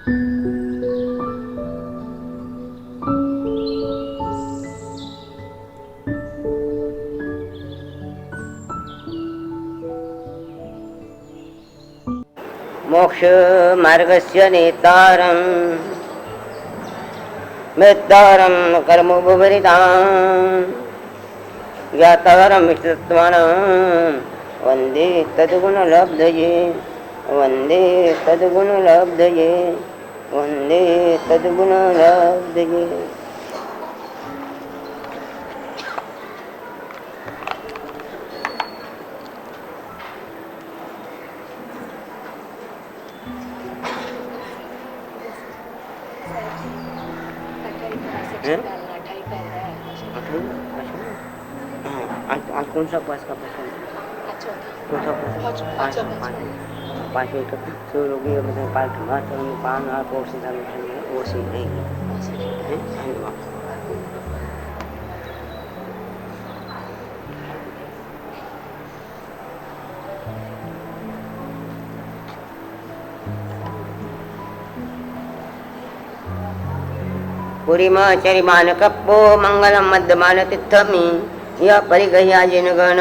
मोक्ष मार्गस्य नेतारं मेत्तारं कर्मोपरितां ज्ञातारं इष्टतत्त्वानां वन्दे तद्गुणलब्धये वन्दे तद्गुणलब्धये वन्दे तद्गुणलब्धये। आज कौन सा पास का पसंद है? कौन सा पाँच एक सो लोगी मतलब पाँच पाँच आठ और सीधा वो सी नहीं है। पुरीमा चरिमान कप्पो मंगलम मध्यमान तिथमी या परिगया जिनगण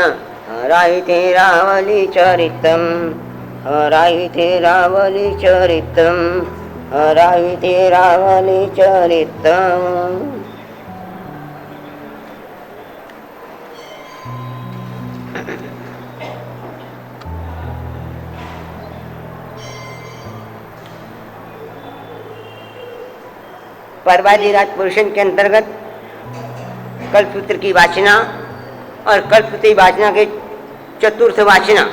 राहिते रावली चरितम राहिते रावली चरितम राहिते रावली चरितम। परवादी राजपुरुषन के अंतर्गत कल्पसूत्र की वाचना और कल्पसूत्र वाचना के चतुर्थ वाचना,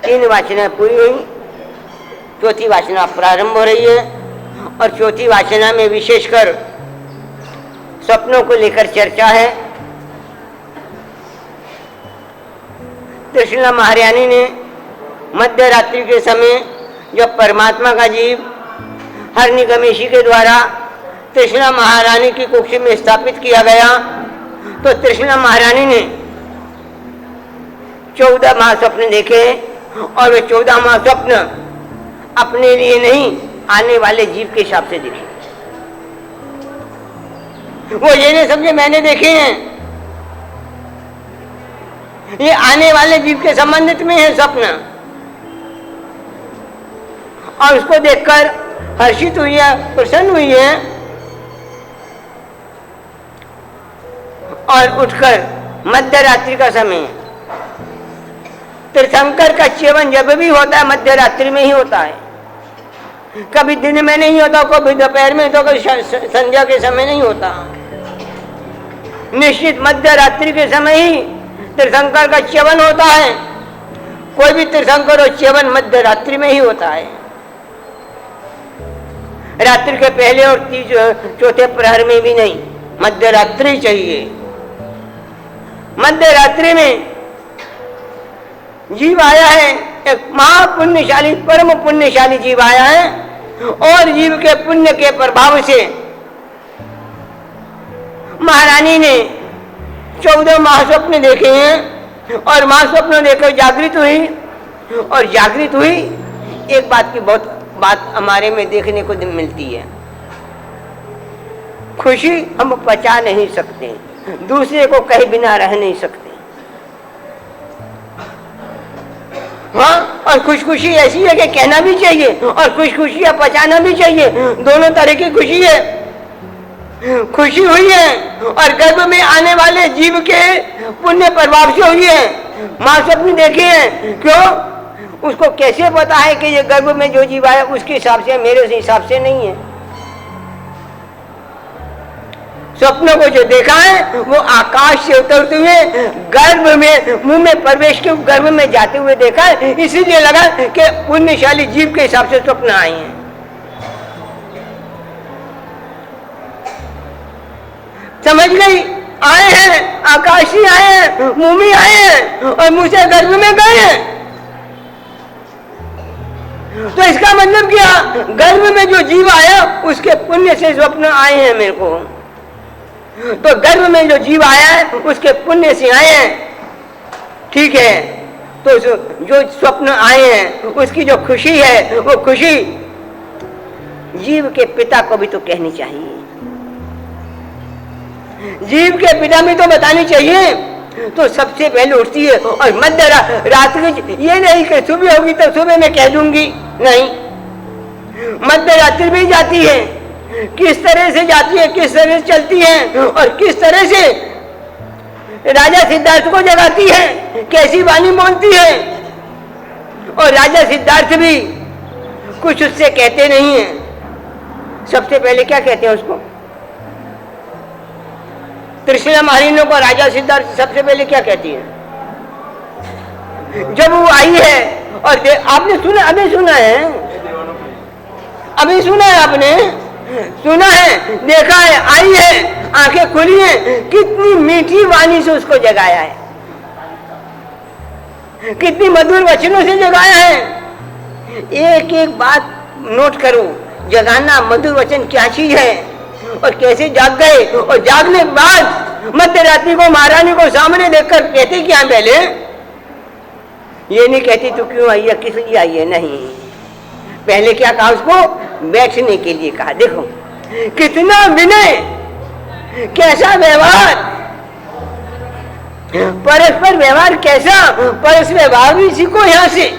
तीन वाचना पूरी हुई, चौथी वाचना प्रारंभ हो रही है और चौथी वाचना में विशेषकर स्वप्नों को लेकर चर्चा है। कृष्णा महारानी ने मध्य रात्रि के समय जब परमात्मा का जीव हरनिगमेशी के द्वारा तृष्णा महारानी की कुक्षी में स्थापित किया गया, तो तृष्णा महारानी ने 14 महास्वप्न देखे और वे 14 महास्वप्न अपने लिए नहीं आने वाले जीव के हिसाब से देखे। वो ये नहीं समझे मैंने देखे हैं, ये आने वाले जीव के संबंधित में है स्वप्न। और उसको देखकर हर्षित हुई है, प्रसन्न हुई है और उठकर मध्य रात्रि का समय, तीर्थंकर का सेवन जब भी होता है मध्य रात्रि में ही होता है, कभी दिन में नहीं होता, कभी दोपहर में तो, कभी संध्या के समय नहीं होता। निश्चित मध्य रात्रि के समय ही तीर्थंकर का सेवन होता है। कोई भी तीर्थंकर और सेवन मध्य रात्रि में ही होता है। रात्रि के पहले और चौथे प्रहर में भी नहीं, मध्य रात्रि चाहिए। मध्य रात्रि में जीव आया है, एक महापुण्यशाली परम पुण्यशाली जीव आया है और जीव के पुण्य के प्रभाव से महारानी ने 14 महास्वप्न देखे हैं और महास्वप्न देखकर जागृत हुई और जागृत हुई। एक बात की बहुत बात हमारे में देखने को मिलती है, खुशी हम पचा नहीं सकते, दूसरे को कहे बिना रह नहीं सकते। हाँ, और खुशखुशी ऐसी है कि कहना भी चाहिए और खुशखुशी या पचाना भी चाहिए, दोनों तरह की खुशी है। खुशी हुई है और गर्भ में आने वाले जीव के पुण्य प्रभाव से हुई है। माँ स्वप्न देखे हैं, क्यों? उसको कैसे पता है कि ये गर्भ में जो जीव आया उसके हिसाब से, मेरे हिसाब से नहीं है। स्वप्नों को जो देखा है वो आकाश से उतरते हुए गर्भ में, मुंह में प्रवेश के गर्भ में जाते हुए देखा है, इसीलिए लगा कि पुण्यशाली जीव के हिसाब से स्वप्न आए हैं। समझ गई? आए हैं, आकाश से आए हैं, मुंह में आए हैं और मुंह से गर्भ में गए हैं। तो इसका मतलब क्या? गर्भ में जो जीव आया उसके पुण्य से स्वप्न आए हैं मेरे को। तो गर्भ में जो जीव आया है उसके पुण्य से आए हैं, ठीक है। तो जो स्वप्न आए हैं उसकी जो खुशी है वो खुशी जीव के पिता को भी तो कहनी चाहिए, जीव के पिता में तो बतानी चाहिए। तो सबसे पहले उठती है और मध्य रात में, ये नहीं कि सुबह होगी तो सुबह मैं कह दूंगी, नहीं, मध्य रात्रि में जाती है, किस तरह से जाती है, किस तरह से चलती है और किस तरह से राजा सिद्धार्थ को जगाती है, कैसी वाणी बोलती है। और राजा सिद्धार्थ भी कुछ उससे कहते नहीं है। सबसे पहले क्या कहते हैं उसको, त्रिशला मालिनी को राजा सिद्धार्थ सबसे पहले क्या कहती है, जब वो आई है और आपने सुना, अभी सुना है, अभी सुना है, आपने सुना है, देखा है, आई है, आंखें खुली हैं, कितनी मीठी वाणी से उसको जगाया है, कितनी मधुर वचनों से जगाया है। एक एक बात नोट करो, जगाना मधुर वचन क्या चीज है और कैसे जाग गए। और जागने के बाद मध्य रात्रि को महारानी को सामने देखकर कहते क्या, पहले ये नहीं कहती तू क्यों आई है, किस लिए आई है, नहीं, पहले क्या कहा उसको, बैठने के लिए कहा। देखो कितना विनय, कैसा व्यवहार, परस्पर व्यवहार कैसा, परस्पर व्यवहार भी सीखो यहाँ से।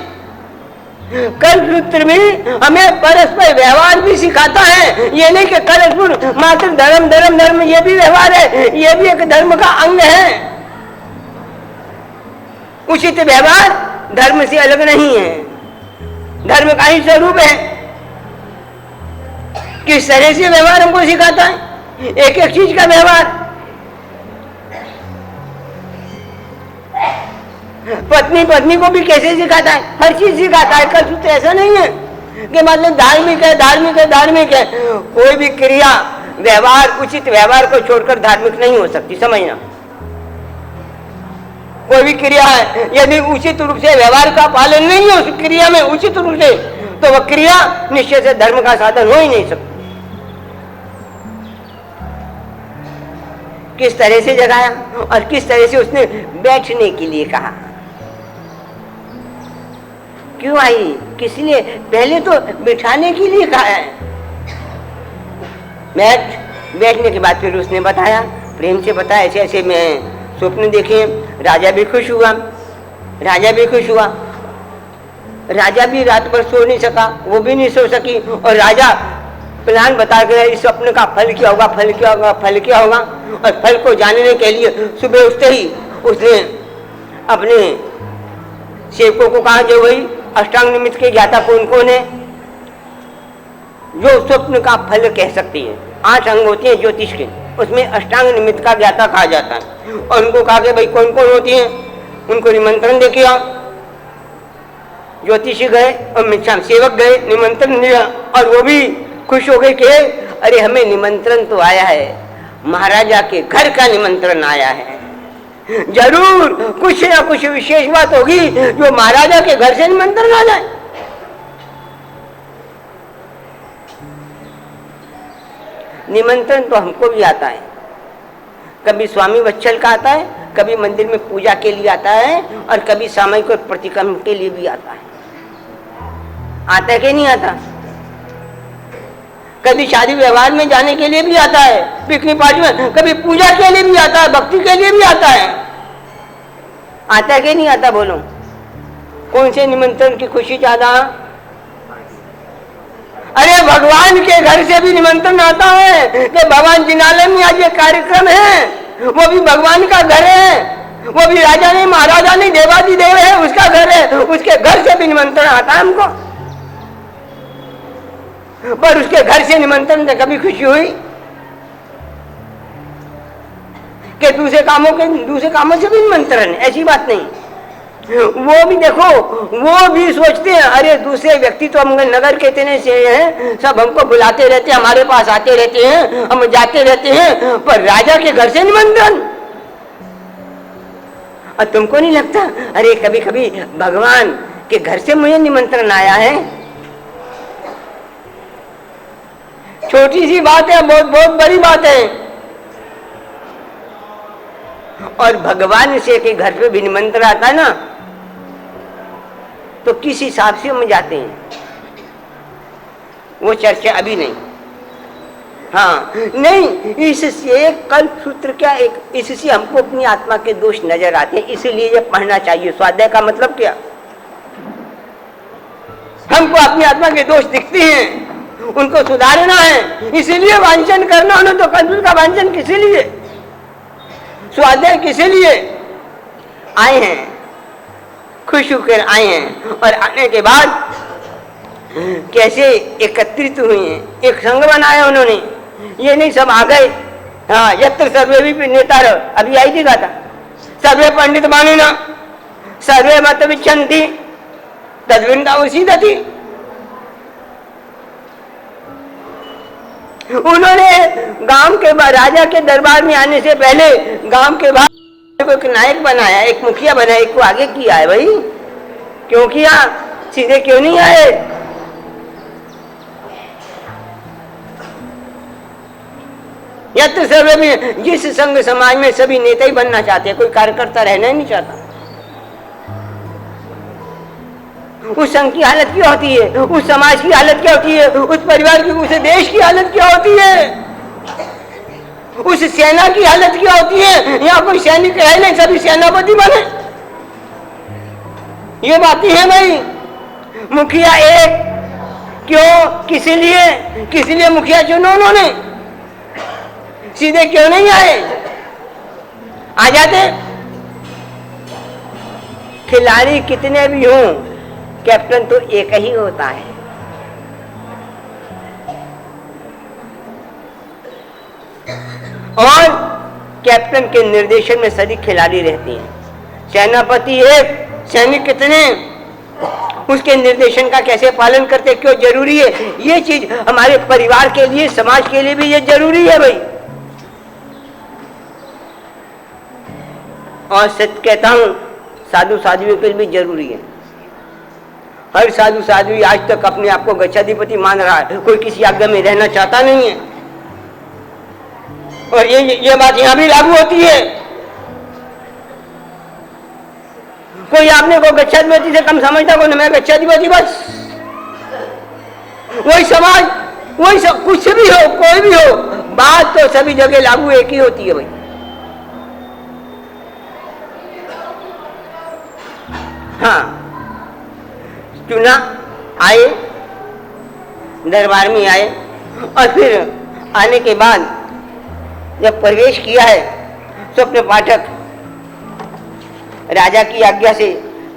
कल्पसूत्र में हमें परस्पर व्यवहार भी सिखाता है, ये नहीं कि कल्पसूत्र मात्र धर्म धर्म धर्म, ये भी व्यवहार है, ये भी एक धर्म का अंग है। उचित व्यवहार धर्म से अलग नहीं है, धर्म का ही स्वरूप है। किस तरह से व्यवहार हमको सिखाता है, एक एक चीज का व्यवहार। पत्नी पत्नी को भी कैसे सिखाता है, हर चीज सिखाता है। कल तो ऐसा नहीं है कि मतलब धार्मिक है धार्मिक है धार्मिक है, कोई भी क्रिया व्यवहार, उचित व्यवहार को छोड़कर धार्मिक नहीं हो सकती, समझना। कोई भी क्रिया है यदि उचित रूप से व्यवहार का पालन नहीं है उस क्रिया में उचित रूप से, तो वह क्रिया निश्चय से धर्म का साधन हो ही नहीं सकती। किस तरह से जगाया और किस तरह से उसने बैठने के लिए कहा, क्यों आई, किस लिए, पहले तो बिठाने के लिए कहा है, बैठने के बाद फिर उसने बताया, प्रेम से बताया, ऐसे ऐसे मैं स्वप्न देखे। राजा भी खुश हुआ, राजा भी खुश हुआ, राजा भी रात भर सो नहीं सका, वो भी नहीं सो सकी। और राजा प्लान बता गया इस स्वप्न का फल क्या होगा, फल क्या होगा, फल क्या होगा। और फल को जानने के लिए सुबह उठते ही उसने अपने सेवकों को कहा, जो वही अष्टांग निमित्त के ज्ञाता कौन कौन है जो स्वप्न का फल कह सकती है। 8 अंग होते हैं ज्योतिष के, उसमें अष्टांग निमित्त का ज्ञाता कहा जाता है। और उनको कहा कि भाई कौन कौन होती हैं, उनको निमंत्रण दे किया। ज्योतिषी गए और मिच्छा सेवक गए, निमंत्रण दिया और वो भी खुश हो गए कि अरे हमें निमंत्रण तो आया है, महाराजा के घर का निमंत्रण आया है, जरूर कुछ ना कुछ विशेष बात होगी जो महाराजा के घर से निमंत्रण आ जाए। निमंत्रण तो हमको भी आता है, कभी स्वामी वत्सल का आता है, कभी मंदिर में पूजा के लिए आता है और कभी सामयिक और प्रतिक्रम के लिए भी आता है। आता है कि नहीं आता? कभी शादी व्यवहार में जाने के लिए भी आता है, पिकनिक पार्टी में, कभी पूजा के लिए भी आता है, भक्ति के लिए भी आता है। आता है कि नहीं आता? बोलो कौन से निमंत्रण की खुशी ज्यादा? अरे भगवान के घर से भी निमंत्रण आता है कि भगवान जिनालय में आज ये कार्यक्रम है, वो भी भगवान का घर है, वो भी राजा नहीं महाराजा नहीं देवाधिदेव है, उसका घर है, उसके घर से भी निमंत्रण आता है हमको। पर उसके घर से निमंत्रण से कभी खुशी हुई कि दूसरे कामों से भी निमंत्रण? ऐसी बात नहीं। वो भी देखो, वो भी सोचते हैं अरे दूसरे व्यक्ति तो हम नगर के इतने से हैं, सब हमको बुलाते रहते हैं, हमारे पास आते रहते हैं, हम जाते रहते हैं, पर राजा के घर से निमंत्रण। और तुमको नहीं लगता अरे कभी कभी भगवान के घर से मुझे निमंत्रण आया है? छोटी सी बात है, बहुत बहुत बड़ी बात है। और भगवान से के घर पे भी निमंत्रण आता है ना, तो किस हिसाब से हम जाते हैं वो चर्चा अभी नहीं। हाँ नहीं, इससे कल्प सूत्र क्या, एक इससे हमको अपनी आत्मा के दोष नजर आते हैं, इसीलिए ये पढ़ना चाहिए। स्वाध्याय का मतलब क्या, हमको अपनी आत्मा के दोष दिखते हैं, उनको सुधारना है, इसीलिए वांछन करना। उन्हें तो कल्प का वांछन किसी लिए, स्वाध्याय किसी लिए आए हैं, खुश होकर आए हैं, और आने के बाद कैसे एकत्रित हुए हैं, एक संघ बनाया उन्होंने। ये नहीं सब आ गए, हाँ यत्र सर्वे भी नेता अभी आई थी था, सर्वे पंडित माने ना, सर्वे मत विच्छन्ति तद्विंदा उसी थी। उन्होंने गांव के राजा के दरबार में आने से पहले गांव के बाहर को एक नायक बनाया, एक मुखिया बनाया, एक को आगे किया है। भाई क्यों किया, सीधे क्यों नहीं आए? यत्र सर्वे में, जिस संघ समाज में सभी नेता ही बनना चाहते हैं, कोई कार्यकर्ता रहना ही नहीं चाहता, उस संघ की हालत क्या होती है, उस समाज की हालत क्या होती है, उस परिवार की, उस देश की हालत क्या होती है, उस सेना की हालत क्या होती है। यहाँ कोई सैनिक है नहीं, सभी सेनापति बने। ये बातें हैं भाई। मुखिया एक क्यों, किसी लिए मुखिया चुनो उन्होंने, सीधे क्यों नहीं आए? आ जाते। खिलाड़ी कितने भी हों, कैप्टन तो एक ही होता है। और कैप्टन के निर्देशन में सभी खिलाड़ी रहते हैं। सेनापति एक, सैनिक कितने, उसके निर्देशन का कैसे पालन करते, क्यों जरूरी है ये चीज, हमारे परिवार के लिए, समाज के लिए भी ये जरूरी है भाई। और सत्य कहता हूं, साधु साध्वियों के लिए भी जरूरी है। हर साधु साध्वी आज तक अपने आप को गच्छाधिपति मान रहा है, कोई किसी आज्ञा में रहना चाहता नहीं है। और ये बात यहां भी लागू होती है। कोई आपने को गच्छाधिपति से कम समझता, को मैं गच्छाधिपति बस, वही समाज, वही सब, कुछ भी हो, कोई भी हो, बात तो सभी जगह लागू एक ही होती है भाई। हाँ, चुना, आए, दरबार में आए, और फिर आने के बाद जब प्रवेश किया है, स्वप्न पाठक राजा की आज्ञा से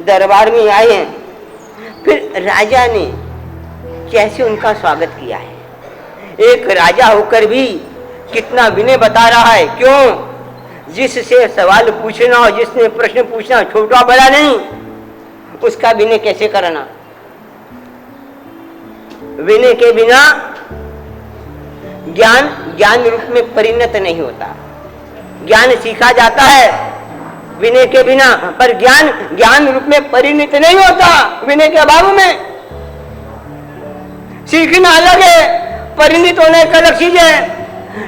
दरबार में आए हैं। फिर राजा ने कैसे उनका स्वागत किया है, एक राजा होकर भी कितना विनय बता रहा है। क्यों, जिससे सवाल पूछना हो, जिसने प्रश्न पूछना, छोटा बड़ा नहीं, उसका विनय कैसे करना। विनय के बिना ज्ञान रूप में परिणत नहीं होता। ज्ञान सीखा जाता है विनय के बिना, पर ज्ञान रूप में परिणत नहीं होता विनय के अभाव में। सीखना अलग है, परिणत होने का अलग चीज है।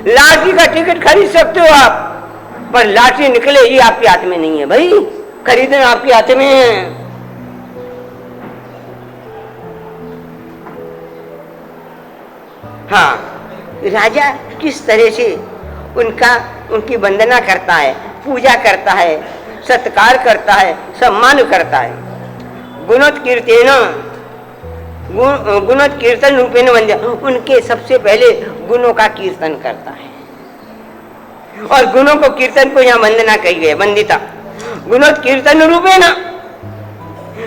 लॉटरी का टिकट खरीद सकते हो आप, पर लॉटरी निकले ये आपके हाथ में नहीं है भाई, खरीदना आपके हाथ में है। हाँ, राजा किस तरह से उनकी वंदना करता है, पूजा करता है, सत्कार करता है, सम्मान करता है। गुणोत कीर्तन रूपेण वंद्य, उनके सबसे पहले गुणों का कीर्तन करता है। और गुणों को, कीर्तन को यहाँ वंदना कही गई, वंदिता। गुणोत कीर्तन रूपेण,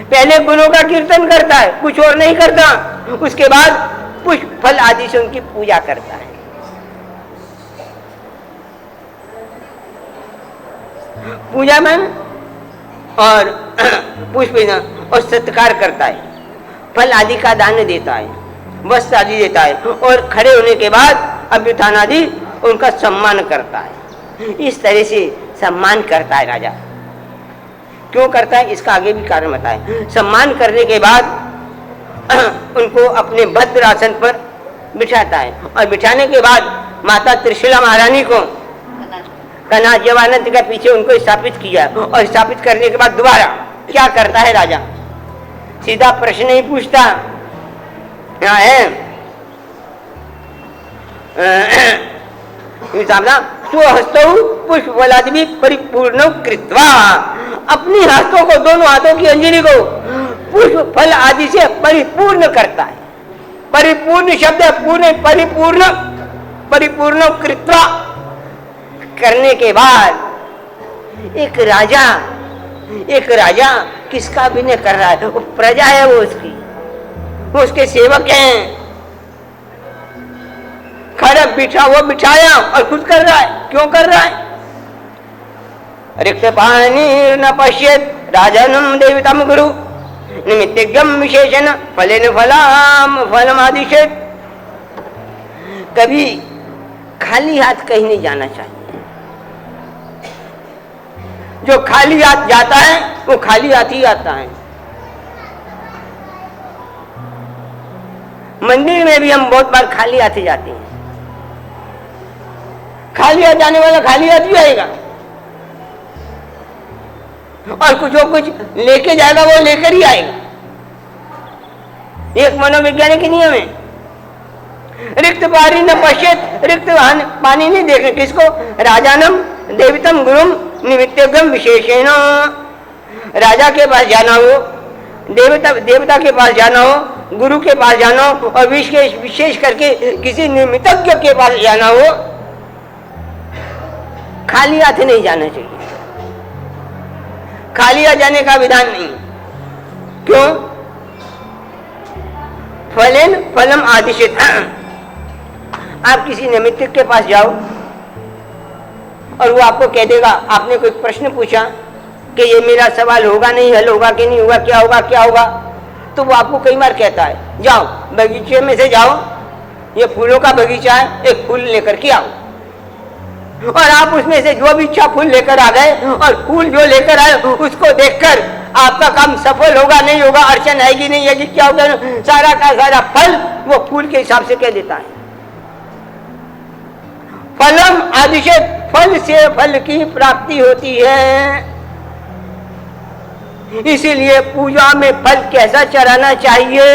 पहले गुणों का कीर्तन करता है, कुछ और नहीं करता। उसके बाद पुष्प फल आदि से उनकी पूजा करता है। पूजा में और पुष्प और सत्कार करता है, फल आदि का दान देता है, वस्त्र आदि देता है, और खड़े होने के बाद अभ्युत्थान आदि उनका सम्मान करता है। इस तरह से सम्मान करता है राजा। क्यों करता है, इसका आगे भी कारण बताए। सम्मान करने के बाद उनको अपने भद्र आसन पर बिठाता है, और बिठाने के बाद माता त्रिशूला महारानी को कनाजवानंद के पीछे उनको स्थापित किया, और स्थापित करने के बाद दोबारा क्या करता है राजा, सीधा प्रश्न नहीं पूछता। यहाँ है स्वहस्तौ पुष्प फलादि परिपूर्ण कृत्वा, अपनी हाथों को, दोनों हाथों की अंजलि को पुष्प फल आदि से परिपूर्ण करता है। परिपूर्ण शब्द है, पूर्ण, परिपूर्ण, परिपूर्ण कृत्वा, करने के बाद एक राजा किसका अभिनय कर रहा है? वो प्रजा है, वो उसकी, वो उसके सेवक हैं। खड़ा बिठा, वो बिठाया और खुद कर रहा है। क्यों कर रहा है? रिक्त पानी न पश्येत राजनम देवतम गुरु निमित्तज्ञम विशेषण फलेन फलम आदिशेत। कभी खाली हाथ कहीं नहीं जाना चाहिए। जो खाली हाथ जाता है वो खाली हाथ ही आता है। मंदिर में भी हम बहुत बार खाली हाथ ही जाते हैं। खाली हाथ जाने वाला खाली हाथ ही आएगा, और कुछ जो कुछ लेके जाएगा वो लेकर ही आएगा। एक मनोवैज्ञानिक नियम है, रिक्त पानी न पश्येत, रिक्त पानी नहीं देखना। किसको? राजानम देवतम गुरुम निमित्तज्ञम विशेषेण। राजा के पास जाना हो, देवता के पास जाना हो, गुरु के पास जाना हो, और विशेष करके किसी निमित्तज्ञ के पास जाना हो, खाली हाथ नहीं जाना चाहिए। खाली हाथ जाने का विधान नहीं। क्यों? फलेन फलम आदिशित। आप किसी निमित्त के पास जाओ और वो आपको कह देगा, आपने कोई प्रश्न पूछा कि ये मेरा सवाल होगा नहीं, हल होगा कि नहीं होगा, क्या होगा क्या होगा, तो वो आपको कई बार कहता है जाओ बगीचे में से जाओ, ये फूलों का बगीचा है, एक फूल लेकर के आओ। और आप उसमें से जो भी इच्छा फूल लेकर आ गए, और फूल जो लेकर आए उसको देखकर आपका काम सफल होगा नहीं होगा, अड़चन आएगी नहीं आएगी, क्या होगा, सारा का सारा फल वो फूल के हिसाब से कह देता है। फलम आदिशेत, फल से फल की प्राप्ति होती है। इसीलिए पूजा में फल कैसा चढ़ाना चाहिए?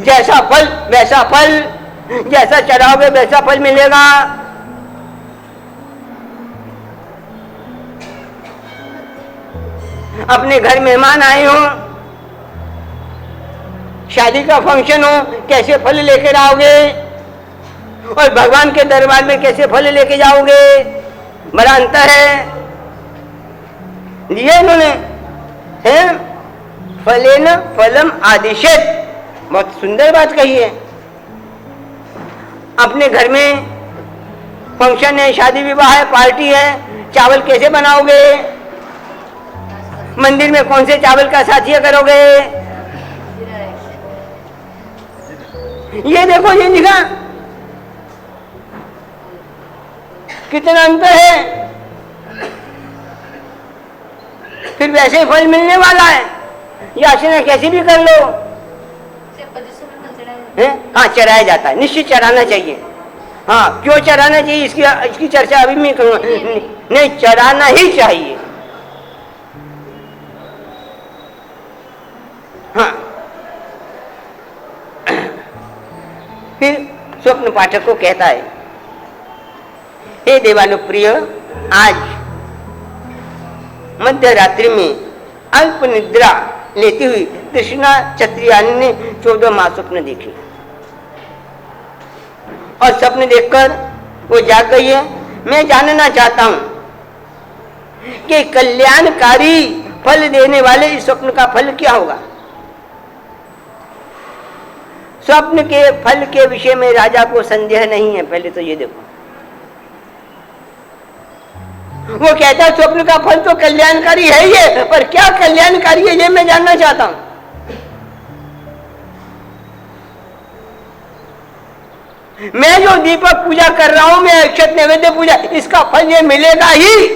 जैसा फल वैसा फल, जैसा चढ़ाओगे वैसा फल मिलेगा। अपने घर मेहमान आए हो, शादी का फंक्शन हो, कैसे फल लेकर आओगे, और भगवान के दरबार में कैसे फल लेके जाओगे, बड़ा अंतर है। लिए इन्होंने है फलेन फलम आदिशेत, बहुत सुंदर बात कही है। अपने घर में फंक्शन है, शादी विवाह है, पार्टी है, चावल कैसे बनाओगे? मंदिर में कौन से चावल का साथिया करोगे? ये देखो, ये लिखा, कितना अंतर है। फिर वैसे ही फल मिलने वाला है, याचना कैसी भी कर लो। हाँ, चढ़ाया जाता है, निश्चित चढ़ाना चाहिए। हाँ, क्यों चढ़ाना चाहिए इसकी चर्चा अभी मैं करूंगा। नहीं, चढ़ाना ही चाहिए। हाँ, फिर स्वप्न पाठक को कहता है, हे देवानुप्रिय, आज मध्य रात्रि में अल्प निद्रा लेती हुई कृष्णा क्षत्रियानी ने 14 माह स्वप्न देखे, और स्वप्न देखकर वो जाग गई है। मैं जानना चाहता हूं कि कल्याणकारी फल देने वाले इस स्वप्न का फल क्या होगा। स्वप्न के फल के विषय में राजा को संदेह नहीं है। पहले तो ये देखो, वो कहता है स्वप्न का फल तो कल्याणकारी है ये, पर क्या कल्याणकारी है ये मैं जानना चाहता हूं। मैं जो दीपक पूजा कर रहा हूं, मैं अक्षत नैवेद्य पूजा, इसका फल ये मिलेगा ही,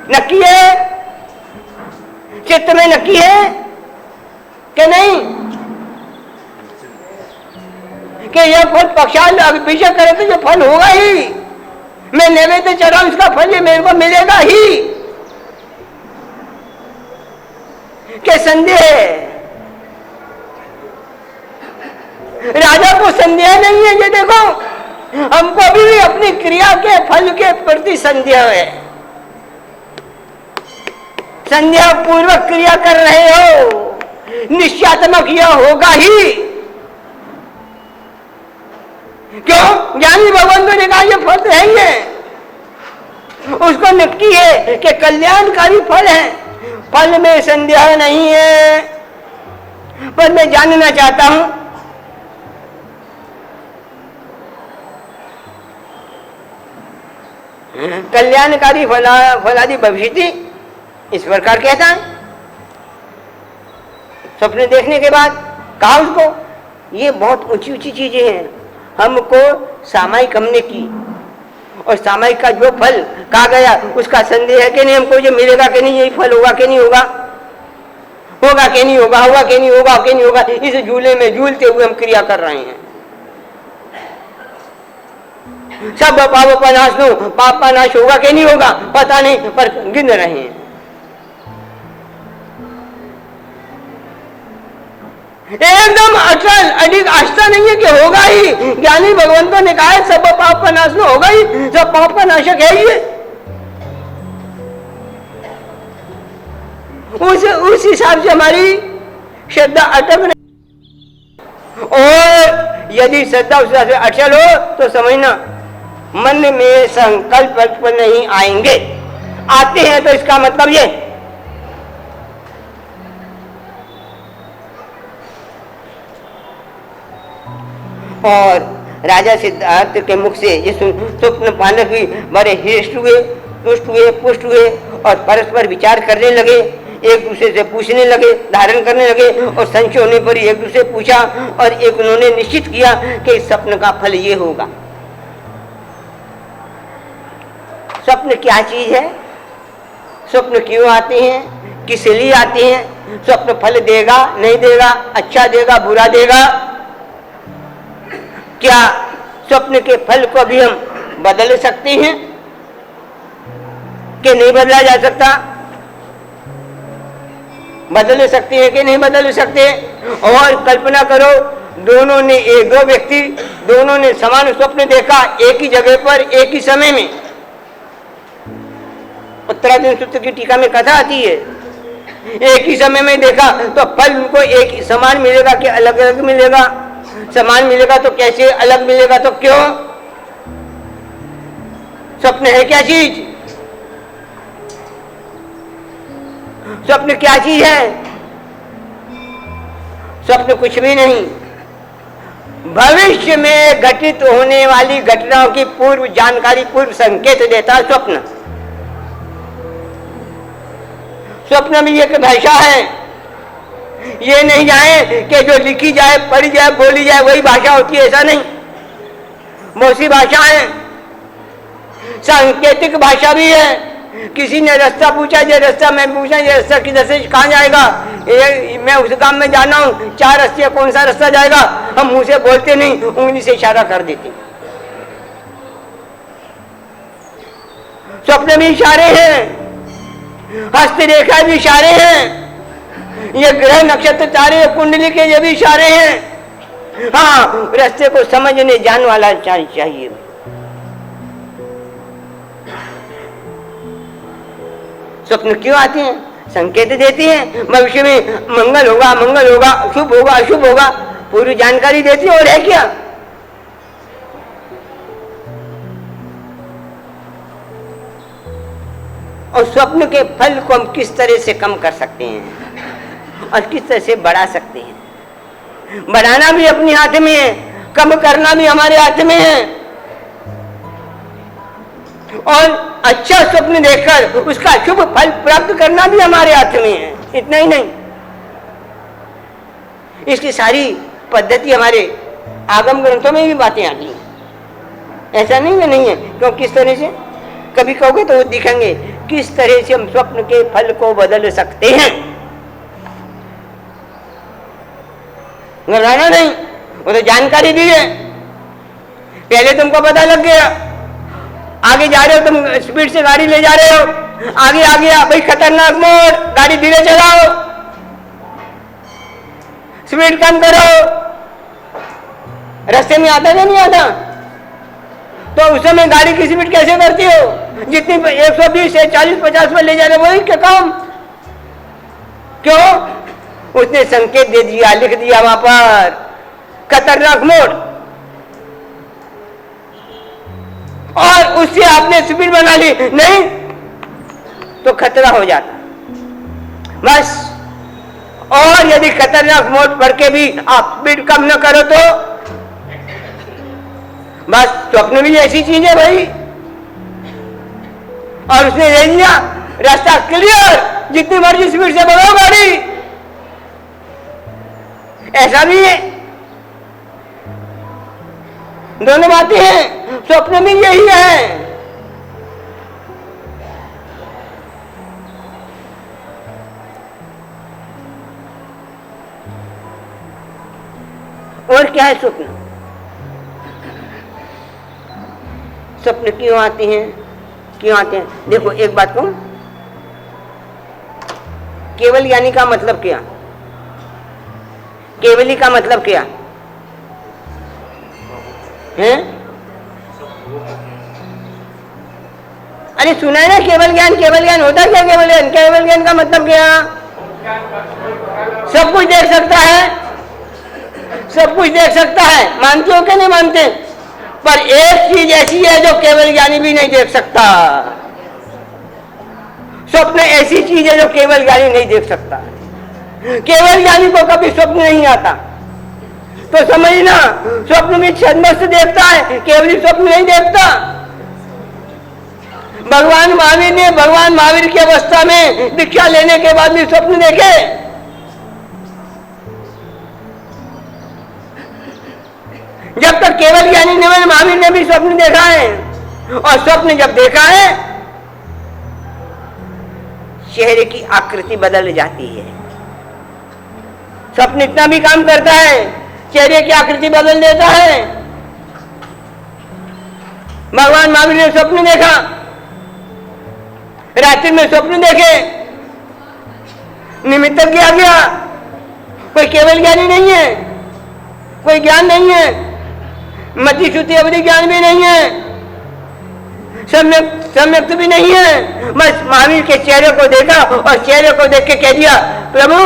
नक्की है, चित्त में नक्की है कि नहीं, कि यह फल पक्षाल अभिषेक करे तो जो फल होगा ही। मैं नैवेद्य चढ़ाऊं, इसका फल ये मेरे को मिलेगा ही, कि संदेह है। राजा को संदेह नहीं है, ये देखो हमको भी अपनी क्रिया के फल के प्रति संदेह है। संदेह पूर्वक क्रिया कर रहे हो, निश्चयात्मक यह होगा ही। क्यों? ज्ञानी भगवंतों ने कहा यह फल है ही है, उसको नक्की है कि कल्याणकारी फल है, फल में संदेह नहीं है। पर मैं जानना चाहता हूं कल्याणकारी फलादि भविष्यति इस प्रकार कहता है। स्वप्न देखने के बाद कहा उसको ये बहुत ऊंची ऊंची चीजें हैं, हमको सामायिक हमने की, और सामायिक का जो फल कहा गया उसका संदेह है कि नहीं, हमको ये मिलेगा कि नहीं, यही फल होगा कि नहीं होगा, होगा कि नहीं होगा, होगा कि नहीं होगा, कि नहीं होगा। इस झूले में झूलते हुए हम क्रिया कर रहे हैं। सब पाप का नाश लो, पाप का नाश होगा कि नहीं होगा पता नहीं, पर गिन रहे हैं। एकदम अटल अधिक आस्था नहीं है कि होगा ही। ज्ञानी भगवंतों ने कहा है सब पाप का नाश होगा ही, सब पाप का नाशक है ही। उस हिसाब से हमारी श्रद्धा अटक नहीं, और यदि श्रद्धा उस हिसाब से अटल हो तो समझना मन में संकल्प नहीं आएंगे, आते हैं तो इसका मतलब ये और राजा सिद्धार्थ के मुख से ये स्वप्न पालक भी बड़े हृष्ट हुए, तुष्ट हुए, पुष्ट हुए और परस्पर विचार करने लगे, एक दूसरे से पूछने लगे, धारण करने लगे, और संशय होने पर एक दूसरे पूछा और एक उन्होंने निश्चित किया कि इस स्वप्न का फल ये होगा। स्वप्न क्या चीज है, स्वप्न क्यों आते हैं, किस लिए आते हैं, स्वप्न फल देगा नहीं देगा, अच्छा देगा बुरा देगा, क्या स्वप्न के फल को भी हम बदल सकते हैं कि नहीं बदला जा सकता, बदल सकते हैं कि नहीं बदल सकते। और कल्पना करो दोनों ने दो व्यक्ति दोनों ने समान स्वप्न देखा एक ही जगह पर एक ही समय में। उत्तराधीन सूत्र की टीका में कथा आती है, एक ही समय में देखा तो फल उनको एक समान मिलेगा कि अलग अलग मिलेगा, समान मिलेगा तो कैसे, अलग मिलेगा तो क्यों। स्वप्न है क्या चीज, स्वप्न क्या चीज है, स्वप्न कुछ भी नहीं, भविष्य में घटित होने वाली घटनाओं की पूर्व जानकारी, पूर्व संकेत देता है स्वप्न। स्वप्न में एक भाषा है, ये नहीं जाए कि जो लिखी जाए, पढ़ी जाए, बोली जाए वही भाषा होती है, ऐसा नहीं। बहुत सी भाषा है, सांकेतिक भाषा भी है। किसी ने रास्ता पूछा, ये रास्ता, मैं पूछा ये रास्ता किधर से कहाँ जाएगा, मैं उस गांव में जाना हूँ, 4 रास्ते, कौन सा रास्ता जाएगा, हम मुंह से बोलते नहीं, उंगली से इशारा कर देते। स्वप्न भी इशारे हैं, हस्तरेखा भी इशारे हैं, ये ग्रह नक्षत्र तारे कुंडली के ये भी इशारे हैं। हाँ, रास्ते को समझने जान वाला चाहिए। स्वप्न क्यों आते हैं, संकेत देती हैं, भविष्य में मंगल होगा, मंगल होगा, शुभ होगा, अशुभ होगा, पूरी जानकारी देती है। और है क्या, और स्वप्न के फल को हम किस तरह से कम कर सकते हैं और किस तरह से बढ़ा सकते हैं। बढ़ाना भी अपने हाथ में है, कम करना भी हमारे हाथ में है, और अच्छा स्वप्न देखकर उसका शुभ फल प्राप्त करना भी हमारे हाथ में है। इतना ही नहीं, इसकी सारी पद्धति हमारे आगम ग्रंथों में भी बातें आती हैं, ऐसा नहीं है। क्यों, किस तरह से, कभी कहोगे तो वो दिखेंगे किस तरह से हम स्वप्न के फल को बदल सकते हैं। घबराना नहीं, वो तो जानकारी दी है, पहले तुमको पता लग गया, आगे जा रहे हो, तुम स्पीड से गाड़ी ले जा रहे हो, आगे आ गया भाई खतरनाक मोड़, गाड़ी धीरे चलाओ, स्पीड कम करो। रास्ते में आता या नहीं आता? तो उस समय गाड़ी की स्पीड कैसे करती हो? जितनी 120 से 40-50 पर ले जा रहे वही क्या काम? क्यों? उसने संकेत दे दिया, लिख दिया वहां पर खतरनाक मोड़, और उससे आपने स्पीड बना ली, नहीं तो खतरा हो जाता बस। और यदि खतरनाक मोड़ पढ़ के भी आप स्पीड कम न करो तो बस स्वप्न भी ऐसी चीज है भाई। और उसने ले लिया रास्ता क्लियर, जितनी मर्जी स्पीड से बढ़ाओ गाड़ी, ऐसा भी है। दोनों बातें हैं, स्वप्न में यही है। और क्या है स्वप्न? स्वप्न क्यों आते हैं, क्यों आते हैं? देखो एक बात कहूं, केवल ज्ञानी का मतलब क्या? केवली का मतलब क्या है? अरे सुना है ना केवल ज्ञान, केवल ज्ञान होता क्या? केवल ज्ञान, केवल ज्ञान का मतलब क्या? सब कुछ देख सकता है, सब कुछ देख सकता है। मानते हो कि नहीं मानते? पर एक चीज ऐसी है जो केवल ज्ञानी भी नहीं देख सकता। स्वप्न ऐसी चीज है जो केवल ज्ञानी नहीं देख सकता। केवल ज्ञानी को कभी स्वप्न नहीं आता। तो समझना, स्वप्न में छद्मस्त देखता है, केवली स्वप्न नहीं देखता। भगवान महावीर ने भगवान महावीर की अवस्था में दीक्षा लेने के बाद भी स्वप्न देखे। जब तक केवल ज्ञानी निवल महावीर ने भी स्वप्न देखा है, और स्वप्न जब देखा है चेहरे की आकृति बदल जाती है। स्वप्न इतना भी काम करता है, चेहरे की आकृति बदल देता है। भगवान महावीर ने स्वप्न देखा, रात्रि में स्वप्न देखे, निमित्त किया गया। कोई केवल ज्ञानी नहीं है, कोई ज्ञान नहीं है, मति श्रुति अवधि ज्ञान भी नहीं है, सम्यक भी नहीं है। बस महावीर के चेहरे को देखा और चेहरे को देख के कह दिया, प्रभु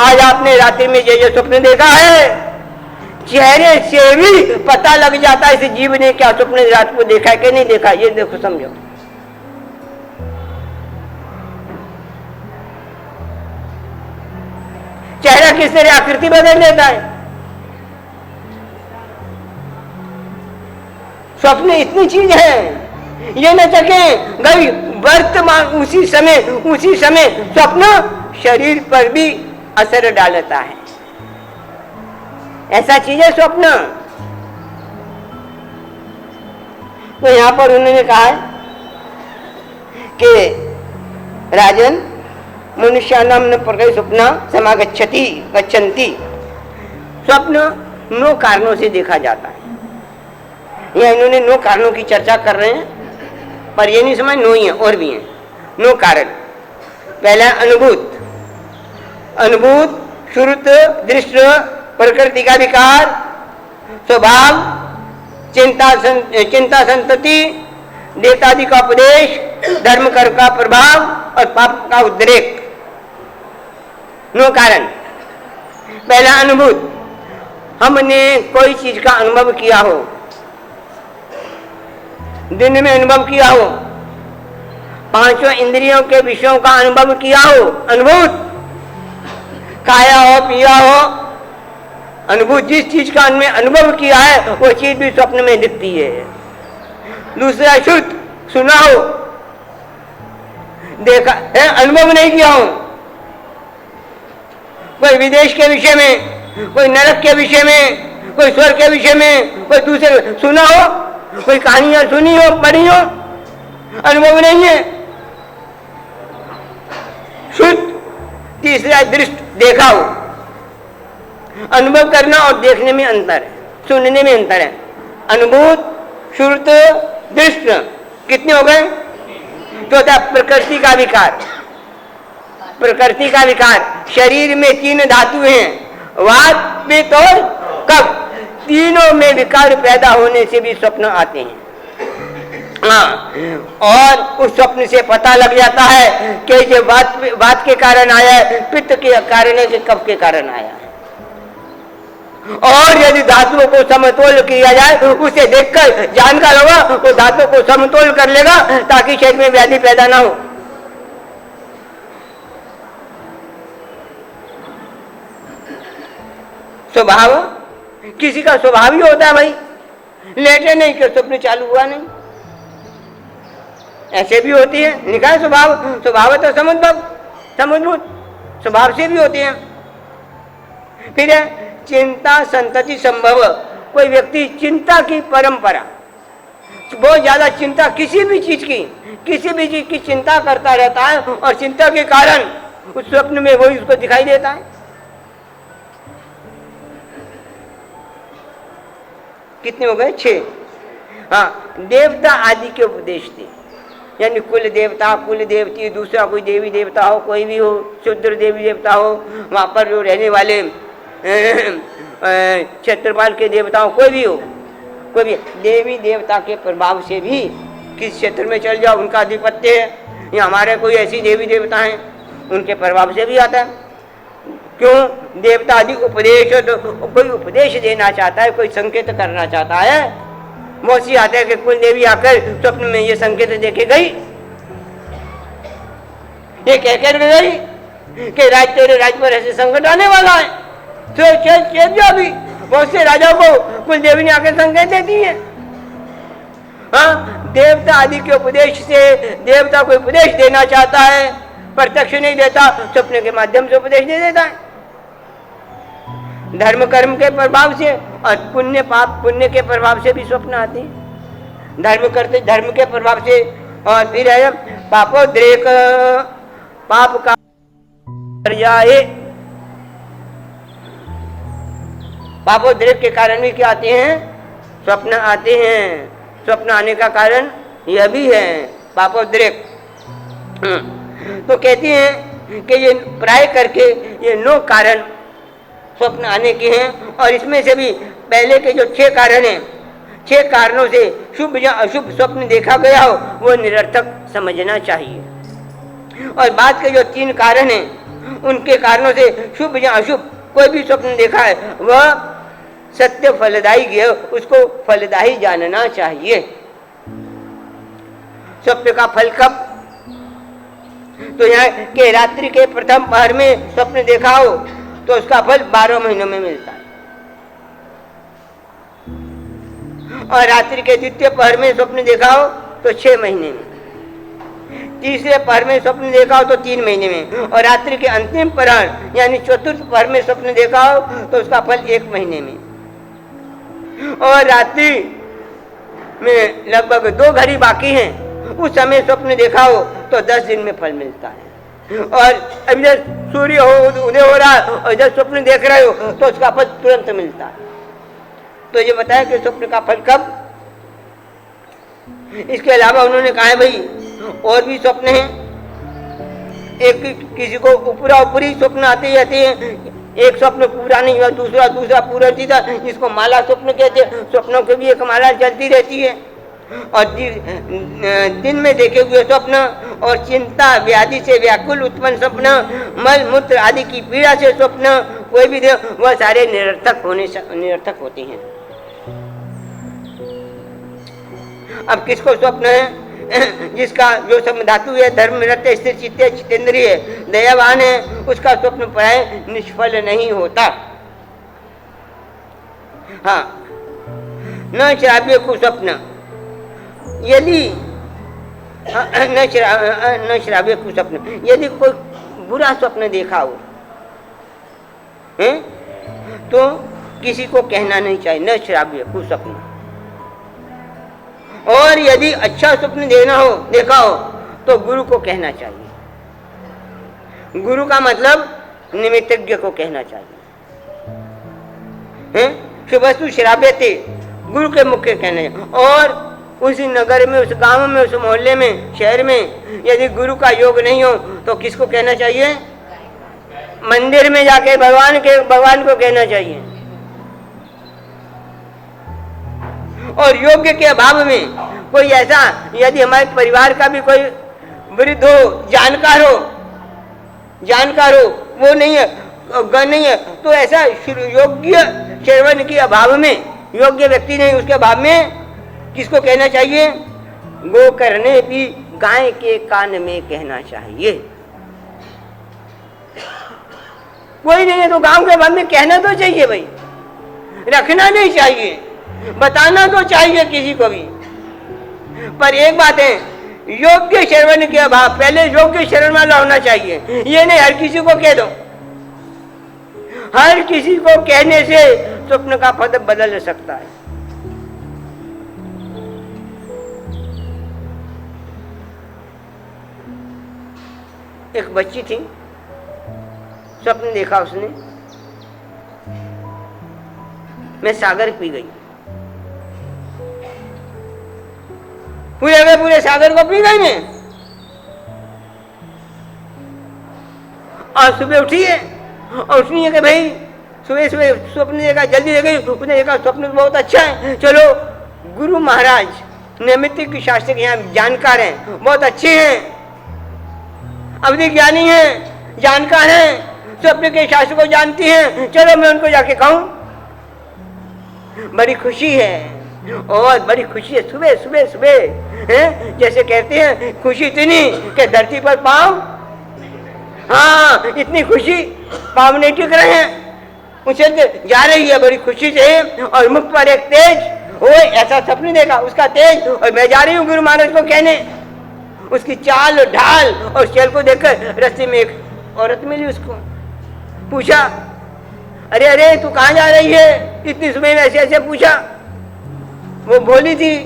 आज आपने रात्रि में जो स्वप्न देखा है, चेहरे से भी पता लग जाता है इस जीव ने क्या स्वप्न रात को देखा है कि नहीं देखा। ये देखो समझो, चेहरा किस तरह आकृति बदल देता है। स्वप्न इतनी चीज है, ये न सके गई वर्तमान उसी समय स्वप्न शरीर पर भी असर डालता है। ऐसा चीज है स्वप्न। तो यहां पर उन्होंने कहा है कि राजन मनुष्यानाम न प्रगय स्वप्न समागच्छति गच्छन्ति। स्वप्न 9 कारणों से देखा जाता है। यह इन्होंने 9 कारणों की चर्चा कर रहे हैं, पर ये नहीं समझ 9 ही है, और भी हैं 9 कारण। पहला अनुभूत, अनुभूत श्रुत दृष्ट प्रकृति का विकार, स्वभाव, चिंता संतति, देवतादि का उपदेश, धर्म कर्म का प्रभाव और पाप का उद्रेक। 9 कारण। पहला अनुभूत, हमने कोई चीज का अनुभव किया हो, दिन में अनुभव किया हो, 5 इंद्रियों के विषयों का अनुभव किया हो, अनुभूत। खाया हो, पिया हो, अनुभूत। जिस चीज का हमने अनुभव किया है वो चीज भी स्वप्न में दिखती है। दूसरा श्रुत, सुना हो, देखा है, अनुभव नहीं किया हो। कोई विदेश के विषय में, कोई नरक के विषय में, कोई स्वर्ग के विषय में, कोई दूसरे सुना हो, कोई कहानियां सुनी हो, पढ़ी हो, अनुभव नहीं है। शुद्ध। तीसरा दृष्ट, देखा हो। अनुभव करना और देखने में अंतर है, सुनने में अंतर है। अनुभूत, श्रुत, दृष्ट, कितने हो गए? चौथा प्रकृति का विकार। प्रकृति का विकार, शरीर में 3 धातु हैं, वात, पित्त और कफ, तीनों में विकार पैदा होने से भी स्वप्न आते हैं। हाँ, और उस स्वप्न से पता लग जाता है कि ये वात के कारण आया है, पित्त के कारण है, कि कफ के कारण आया है। और यदि धातुओं को समतोल किया जाए तो उसे देखकर जानकार होगा, वो धातुओं को समतोल कर लेगा ताकि शरीर में व्याधि पैदा ना हो। स्वभाव, किसी का स्वभाव ही होता है भाई, लेटे नहीं कि स्वप्न चालू हुआ नहीं, ऐसे भी होती है। लिखा है स्वभाव, स्वभाव तो समुद्भूत स्वभाव से भी होते हैं। फिर है चिंता संतति संभव, कोई व्यक्ति चिंता की परंपरा, बहुत ज्यादा चिंता किसी भी चीज की चिंता करता रहता है और चिंता के कारण उस स्वप्न में वही उसको दिखाई देता है। कितने हो गए? 6। हाँ, देवता आदि के उपदेश थे, यानी कुल देवता, कुल देवती, दूसरा कोई देवी देवता हो, कोई भी हो, शुद्र देवी देवता हो, वहां पर जो रहने वाले क्षेत्रपाल के देवताओं, कोई भी हो, कोई भी देवी देवता के प्रभाव से भी किस क्षेत्र में चल जाओ उनका आधिपत्य है, या हमारे कोई ऐसी देवी देवता हैं उनके प्रभाव से भी आता है। क्यों? देवता आदि उपदेश, तो कोई उपदेश देना चाहता है, कोई संकेत करना चाहता है, मौसी आते हैं कि कुल देवी आकर स्वप्न में ये संकेत देके गई, ये कह कर गई कि तेरे राज्य पर ऐसे संकट आने वाला है, तो चेत जा भी। बहुत से राजाओं को कुल देवी ने आकर संकेत देती है। हाँ, देवता आदि के उपदेश से देवता को उपदेश देना चाहता है, प्रत्यक्ष नहीं देता, स्वप्न के माध्यम से उपदेश दे देता है। धर्म कर्म के प्रभाव से और पुण्य पाप पुण्य के प्रभाव से भी स्वप्न आते हैं। धर्म करते धर्म के प्रभाव से, और फिर है पापोद्रेक, पाप का कर जाए, पापोद्रेक के कारण भी क्या आते हैं? स्वप्न आते हैं। स्वप्न आने का कारण यह भी है पापोद्रेक। तो कहती हैं कि ये प्राय करके ये 9 कारण स्वप्न आने के हैं, और इसमें से भी पहले के जो 6 कारण हैं, 6 कारणों से शुभ या अशुभ स्वप्न देखा गया हो वो निरर्थक समझना चाहिए। और बाद के जो 3 कारण हैं उनके कारणों से शुभ या अशुभ कोई भी स्वप्न देखा है वह सत्य फलदायी है, उसको फलदायी जानना चाहिए। स्वप्न का फल कब? तो यहाँ के रात्रि के प्रथम पहर में स्वप्न देखा हो तो उसका फल 12 महीनों में मिलता है, और रात्रि के द्वितीय पहर में स्वप्न देखा हो तो 6 महीने में, तीसरे पहर में स्वप्न देखा हो तो 3 महीने में, और रात्रि के अंतिम पहर यानी चतुर्थ पहर में स्वप्न देखा हो तो उसका फल 1 महीने में, और रात्रि में लगभग 2 घड़ी बाकी हैं उस समय स्वप्न देखा हो तो 10 दिन में फल मिलता है। और अब इधर सूर्य हो उदय हो रहा है और इधर स्वप्न देख रहे हो तो उसका फल तुरंत मिलता है। तो ये बताया कि स्वप्न का फल कब? इसके अलावा उन्होंने कहा है भाई और भी स्वप्न हैं। एक किसी को ऊपरी स्वप्न आते रहते हैं, एक स्वप्न पूरा नहीं हुआ, दूसरा पूरा जीता, जिसको माला स्वप्न कहते हैं। स्वप्नों की भी एक माला चलती रहती है, और दिन में देखे हुए स्वप्न और चिंता व्याधि से व्याकुल उत्पन्न स्वप्न, मल मूत्र आदि की पीड़ा से स्वप्न कोई भी दे वह सारे निरर्थक होते हैं। अब किसको स्वप्न है? जिसका जो धातु है धर्म निरत स्थिर चित्त चितेंद्रिय दयावान है उसका स्वप्न प्राय निष्फल नहीं होता। हाँ, न श्राव्य कुस्वप्न, यदि न श्राव्य कुस्वप्न, यदि कोई बुरा स्वप्न देखा हो तो किसी को कहना नहीं चाहिए, न श्राव्य कुस्वप्न। और यदि अच्छा स्वप्न देखा हो तो गुरु को कहना चाहिए। गुरु का मतलब निमित्तज्ञ को कहना चाहिए। शुभस्तु श्राव्यते, गुरु के मुख के कहना चाहिए। और उस नगर में, उस गांव में, उस मोहल्ले में, शहर में यदि गुरु का योग नहीं हो तो किसको कहना चाहिए? मंदिर में जाके भगवान को कहना चाहिए। और योग्य के अभाव में कोई ऐसा, यदि हमारे परिवार का भी कोई वृद्ध हो, जानकार हो, वो नहीं है, गण नहीं है, तो ऐसा योग्य श्रवण के अभाव में, योग्य व्यक्ति नहीं उसके अभाव में किसको कहना चाहिए? गो करने भी गाय के कान में कहना चाहिए। कोई नहीं है तो गांव के बाद में कहना तो चाहिए भाई, रखना नहीं चाहिए, बताना तो चाहिए किसी को भी। पर एक बात है, योग्य श्रवण के अभाव, पहले योग्य श्रवण वाला होना चाहिए। ये नहीं हर किसी को कह दो, हर किसी को कहने से स्वप्न का पद बदल सकता है। एक बच्ची थी, स्वप्न देखा उसने, मैं सागर पी गई, पूरे सागर को पी गई मैं। और सुबह उठी है और उसने कि भाई सुबह स्वप्न देखा, जल्दी देखी, उसने देखा स्वप्न बहुत अच्छा है, चलो गुरु महाराज नैमित्तिक शास्त्र के यहाँ जानकार हैं, बहुत अच्छे हैं, अवधि ज्ञानी हैं, जानकार हैं, स्वप्न के शास्त्र को जानती हैं, चलो मैं उनको जाके कहूं। बड़ी खुशी है, और बड़ी खुशी है, सुबह हैं, जैसे कहते हैं खुशी इतनी कि धरती पर पांव, हाँ इतनी खुशी, पांव नहीं टिक रहे हैं, उसे जा रही है बड़ी खुशी से, और मुख पर एक तेज, वो ऐसा सपने देखा, उसका तेज, और मैं जा रही हूँ गुरु महाराज को कहने। उसकी चाल ढाल और चल को देखकर रास्ते में एक औरत मिली, उसको पूछा, अरे तू कहाँ जा रही है इतनी सुबह में, ऐसे पूछा। वो बोली थी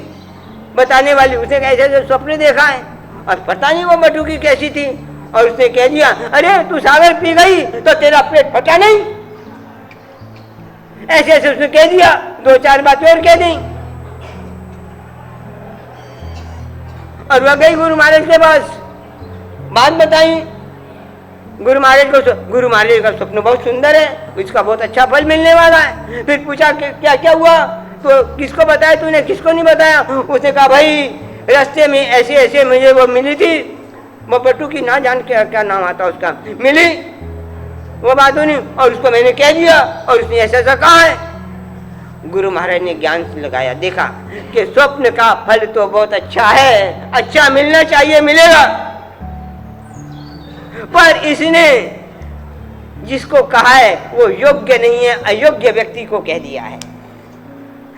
बताने वाली, उसने ऐसे स्वप्न देखा है, और पता नहीं वो बटुकी कैसी थी, और उसने कह दिया, अरे तू सागर पी गई तो तेरा पेट फटा नहीं, ऐसे उसने कह दिया, दो चार बातें और कह दी, और वह गई गुरु महाराज के पास, बात बताई गुरु महाराज को। गुरु महाराज का स्वप्न बहुत सुंदर है, इसका बहुत अच्छा फल मिलने वाला है। फिर पूछा कि क्या हुआ, तो किसको बताया तूने, किसको नहीं बताया? उसने कहा भाई रास्ते में ऐसे मुझे वो मिली थी, वो बट्टू की ना जान क्या नाम आता उसका, मिली वो बात नहीं, और उसको मैंने कह दिया, और उसने ऐसा कहा है। गुरु महाराज ने ज्ञान से लगाया, देखा कि स्वप्न का फल तो बहुत अच्छा है, अच्छा मिलना चाहिए, मिलेगा, पर इसने जिसको कहा है वो योग्य नहीं है, अयोग्य व्यक्ति को कह दिया है,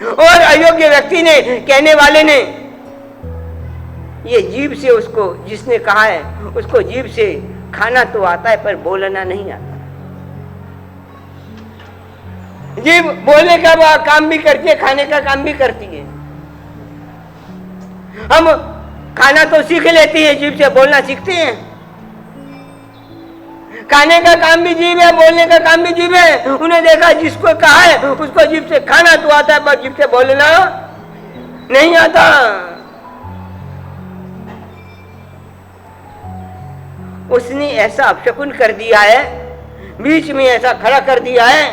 और अयोग्य व्यक्ति ने, कहने वाले ने, ये जीभ से उसको, जिसने कहा है उसको जीभ से खाना तो आता है पर बोलना नहीं आता। जीभ बोलने का काम भी करती है, खाने का काम भी करती है। हम खाना तो सीख लेती है, जीभ से बोलना सीखते हैं। खाने का काम भी जीभ है, बोलने का काम भी जीभ है। उन्हें देखा जिसको कहा है उसको जीभ से खाना तो आता है पर जीभ से बोलना नहीं आता। उसने ऐसा अपशकुन कर दिया है, बीच में ऐसा खड़ा कर दिया है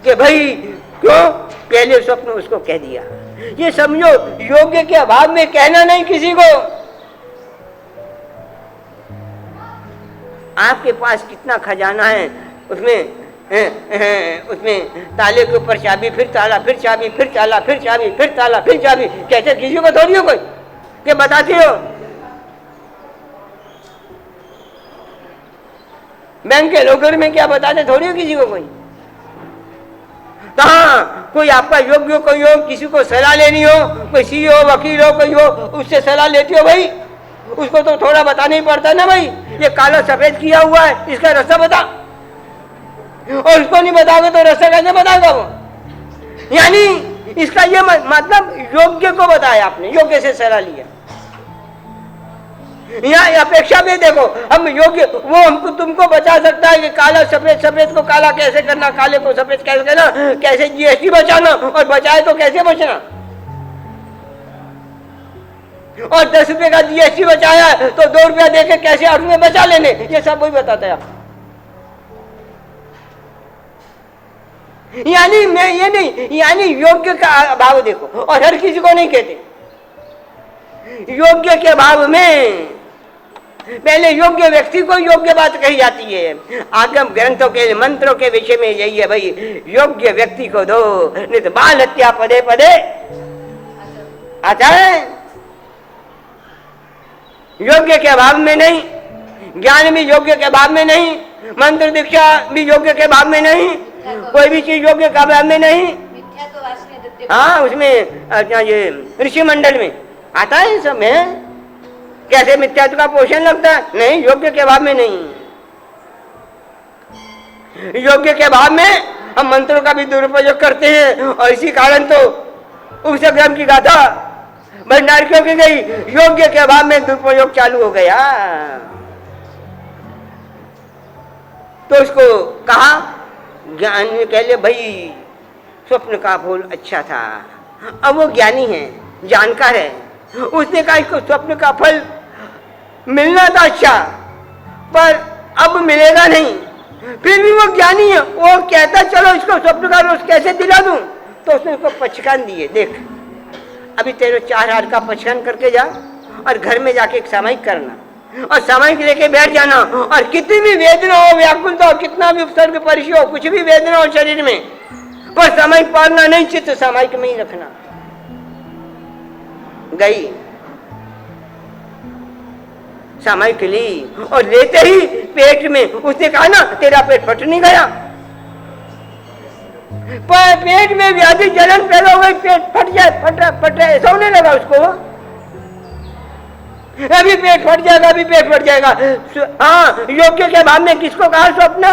कि भाई क्यों, पहले स्वप्न उसको कह दिया। ये समझो योग्य के अभाव में कहना नहीं किसी को। आपके पास कितना खजाना है, उसमें ताले के ऊपर चाबी, फिर ताला, फिर चाबी, फिर ताला, फिर चाबी, फिर ताला, फिर चाबी, कैसे किसी को थोड़ी हो कोई ये बताते हो। बैंक के लॉकर में क्या बताते थोड़ी हो किसी को कोई। कहाँ कोई आपका योग्य कोई हो, किसी को सलाह लेनी हो, कोई सी हो, वकील हो, कोई हो, उससे सलाह लेती हो भाई, उसको तो थोड़ा बताना ही पड़ता है ना भाई, ये काला सफेद किया हुआ है, इसका रास्ता बता, और उसको नहीं बताओगे तो रास्ता कैसे बताएगा वो। यानी इसका ये मतलब योग्य को बताया आपने, योग्य से सलाह लिया। यहाँ अपेक्षा भी देखो, हम योग्य, वो हमको तुमको बचा सकता है कि काला सफेद, सफेद को काला कैसे करना, काले को सफेद कैसे करना, कैसे जीएसटी बचाना, और बचाए तो कैसे बचना, और 10 रुपए का जीएसटी बचाया तो 2 रुपया देके कैसे 8 रुपये बचा लेने, ये सब वही बताता है। यानी मैं ये नहीं, यानी योग्य का अभाव देखो, और हर किसी को नहीं कहते। योग्य के अभाव में पहले योग्य व्यक्ति को योग्य बात कही जाती है। आगम ग्रंथों के मंत्रों के विषय में यही है भाई, योग्य व्यक्ति को दो, नहीं तो बाल हत्या पदे पदे आता है। योग्य के अभाव में नहीं, ज्ञान भी योग्य के अभाव में नहीं, मंत्र दीक्षा भी योग्य के अभाव में नहीं, कोई भी चीज योग्य के अभाव में नहीं। हाँ, उसमें ये ऋषि मंडल में आता है सब में, कैसे मिथ्यात्व का पोषण लगता है, नहीं, योग्य के अभाव में नहीं। योग्य के अभाव में हम मंत्रों का भी दुरुपयोग करते हैं, और इसी कारण तो उस ग्रम की गाथा भंडार क्यों की गई, योग्य के अभाव में दुरुपयोग चालू हो गया। तो उसको कहा, ज्ञान ने कह लिया भाई स्वप्न का फूल अच्छा था। अब वो ज्ञानी है, जानकार है, उसने कहा इसको स्वप्न का फल मिलना था अच्छा, पर अब मिलेगा नहीं। फिर भी वो ज्ञानी है, वो कहता चलो इसको स्वप्न का रोज कैसे दिला दूं, तो उसने उसको पचकान दिए। देख अभी तेरे 4 हार का पचकान करके जा, और घर में जाके एक सामायिक करना, और सामायिक लेके बैठ जाना, और कितनी भी वेदना हो, व्याकुलता हो, कितना भी उपसर्ग परिचय हो, कुछ भी वेदना हो शरीर में, पर सामायिक पालना नहीं, चित्त सामायिक में ही रखना। गई सामायिक ली, और लेते ही पेट में उसने कहा ना तेरा पेट फट नहीं गया, पर पेट में व्याधि जलन पैदा हो गई, पेट फट जाए, फट जाए ऐसा होने लगा उसको। अभी पेट फट जाएगा, अभी पेट फट जाएगा। हाँ, योग्य के भाव में किसको कहा स्वप्न?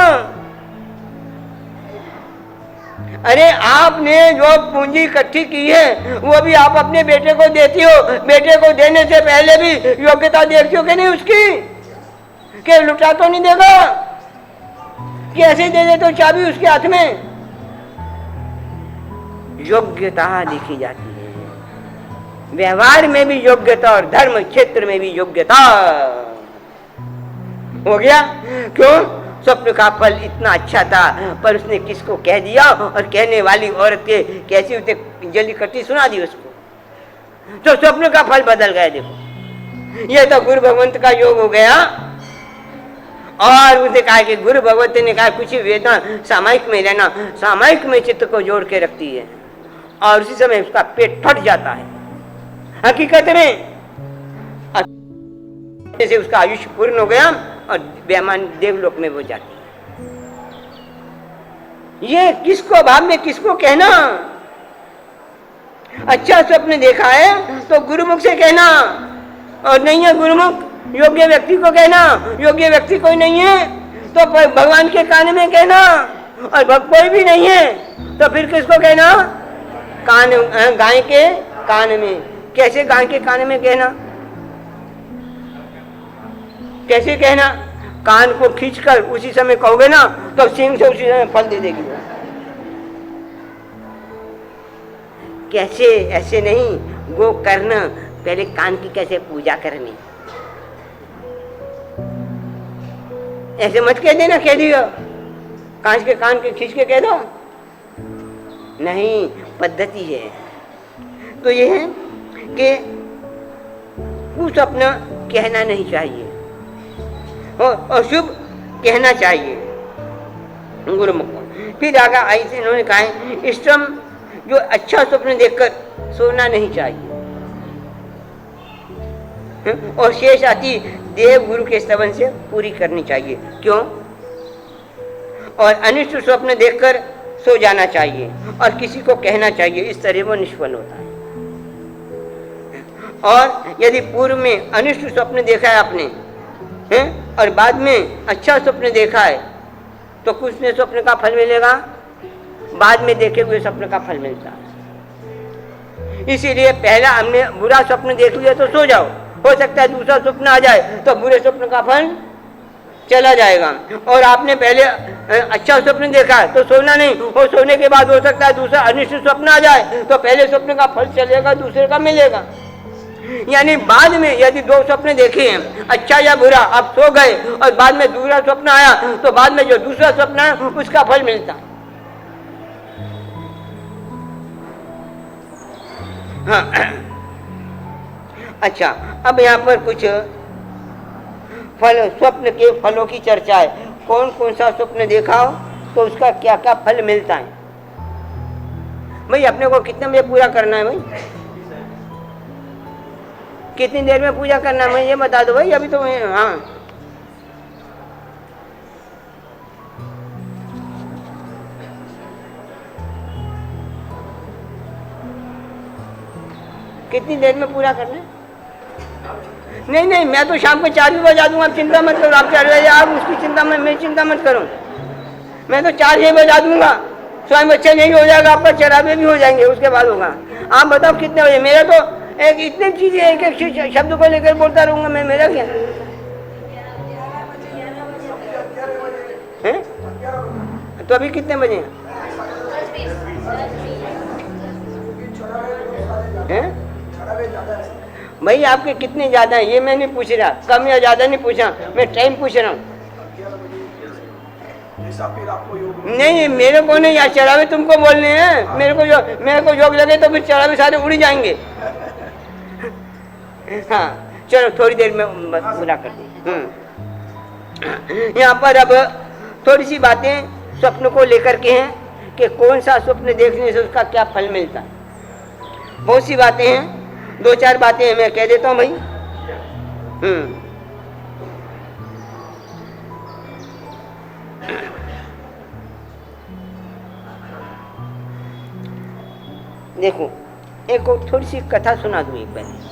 अरे आपने जो पूंजी इकट्ठी की है वो भी आप अपने बेटे को देती हो, बेटे को देने से पहले भी योग्यता देखती हो कि नहीं उसकी, कि लुटा तो नहीं देगा, कि ऐसे दे दे तो चाबी उसके हाथ में। योग्यता देखी जाती है, व्यवहार में भी योग्यता और धर्म क्षेत्र में भी योग्यता। हो गया? क्यों? स्वप्न का फल इतना अच्छा था, पर उसने किसको कह दिया, और कहने वाली औरत के कैसी उसने जली कट्टी सुना दी उसको, तो स्वप्न का फल बदल गया। देखो ये तो गुरु भगवंत का योग हो गया। और उसने कहा कि गुरु भगवंत ने कहा कुछ वेदना सामायिक में रहना, सामायिक में चित्त को जोड़ के रखती है, और उसी समय उसका पेट फट जाता है। हकीकत में जैसे उसका आयुष्य पूर्ण हो गया और बेमान देवलोक में वो जाती है। ये किसको भाव में किसको कहना? अच्छा स्वप्न देखा है तो गुरुमुख से कहना, और नहीं है गुरुमुख योग्य व्यक्ति को कहना, योग्य व्यक्ति कोई नहीं है तो भगवान के कान में कहना, और कोई भी नहीं है तो फिर किसको कहना? कान, गाय के कान में। कैसे गाय के कान में कहना? कैसे कहना? कान को खींचकर उसी समय कहोगे ना तो सिंह से उसी समय फल दे देगी। कैसे? ऐसे नहीं, गो करना पहले कान की कैसे पूजा करनी, ऐसे मत कह देना, कह दियो कांच के कान के खींच के कह दो, नहीं, पद्धति है। तो ये है कि कुछ अपना कहना नहीं चाहिए और शुभ कहना चाहिए गुरुमुख को। फिर आगे आई से इन्होंने कहा इष्टम, जो अच्छा स्वप्न देखकर सोना नहीं चाहिए, और शेष आती देव गुरु के स्तवन से पूरी करनी चाहिए। क्यों? और अनिष्ट स्वप्न देखकर सो जाना चाहिए और किसी को कहना चाहिए, इस तरह वो निष्फल होता है। और यदि पूर्व में अनिष्ट स्वप्न देखा है आपने हैं और बाद में अच्छा स्वप्न देखा है तो कुछ ने स्वप्न का फल मिलेगा, बाद में देखे हुए स्वप्न का फल मिलता है। इसीलिए पहला हमने बुरा स्वप्न देख लिया तो सो जाओ, हो सकता है दूसरा स्वप्न आ जाए तो बुरे स्वप्न का फल चला जाएगा। और आपने पहले अच्छा स्वप्न देखा है तो सोना नहीं, और सोने के बाद हो सकता है दूसरा अनिष्ट स्वप्न आ जाए तो पहले स्वप्न का फल चलेगा, दूसरे का मिलेगा। यानी बाद में यदि दो स्वप्न देखे हैं, अच्छा या बुरा, आप सो गए और बाद में दूसरा स्वप्न आया तो बाद में जो दूसरा स्वप्न है उसका फल मिलता है। हाँ, अच्छा, अब यहाँ पर कुछ फल, स्वप्न के फलों की चर्चा है। कौन कौन सा स्वप्न देखा हो तो उसका क्या क्या फल मिलता है। भाई अपने को कितने बजे पूरा करना है भाई, कितनी देर में पूजा करना है, मैं ये बता दो भाई अभी तो। हाँ, कितनी देर में पूरा करना है? नहीं नहीं, मैं तो शाम को 4 भी बजा दूंगा, आप चिंता मत करो। आप 4 बजे आप उसकी चिंता में, मैं चिंता मत करो। मैं तो 4 ही बजा दूंगा, स्वयं बच्चे नहीं हो जाएगा, आपका चराबे भी हो जाएंगे, उसके बाद होगा। आप बताओ कितने बजे? मेरा तो एक इतनी चीजें एक एक शब्द को लेकर बोलता रहूंगा मैं, मेरा क्या है? तो अभी कितने बजे हैं? भाई आपके कितने ज्यादा हैं ये मैं नहीं पूछ रहा, कम या ज्यादा नहीं पूछा, मैं टाइम पूछ रहा हूँ। नहीं मेरे को नहीं, यार चढ़ावे तुमको बोलने हैं, मेरे को योग लगे तो फिर चढ़ावे सारे उड़ जाएंगे। हाँ चलो थोड़ी देर में पूरा कर दी। यहाँ पर अब थोड़ी सी बातें स्वप्न को लेकर के हैं कि कौन सा स्वप्न देखने से उसका क्या फल मिलता है। बहुत सी बातें हैं, 2-4 बातें हैं, मैं कह देता हूँ भाई। देखो एक थोड़ी सी कथा सुना दूं। एक पहले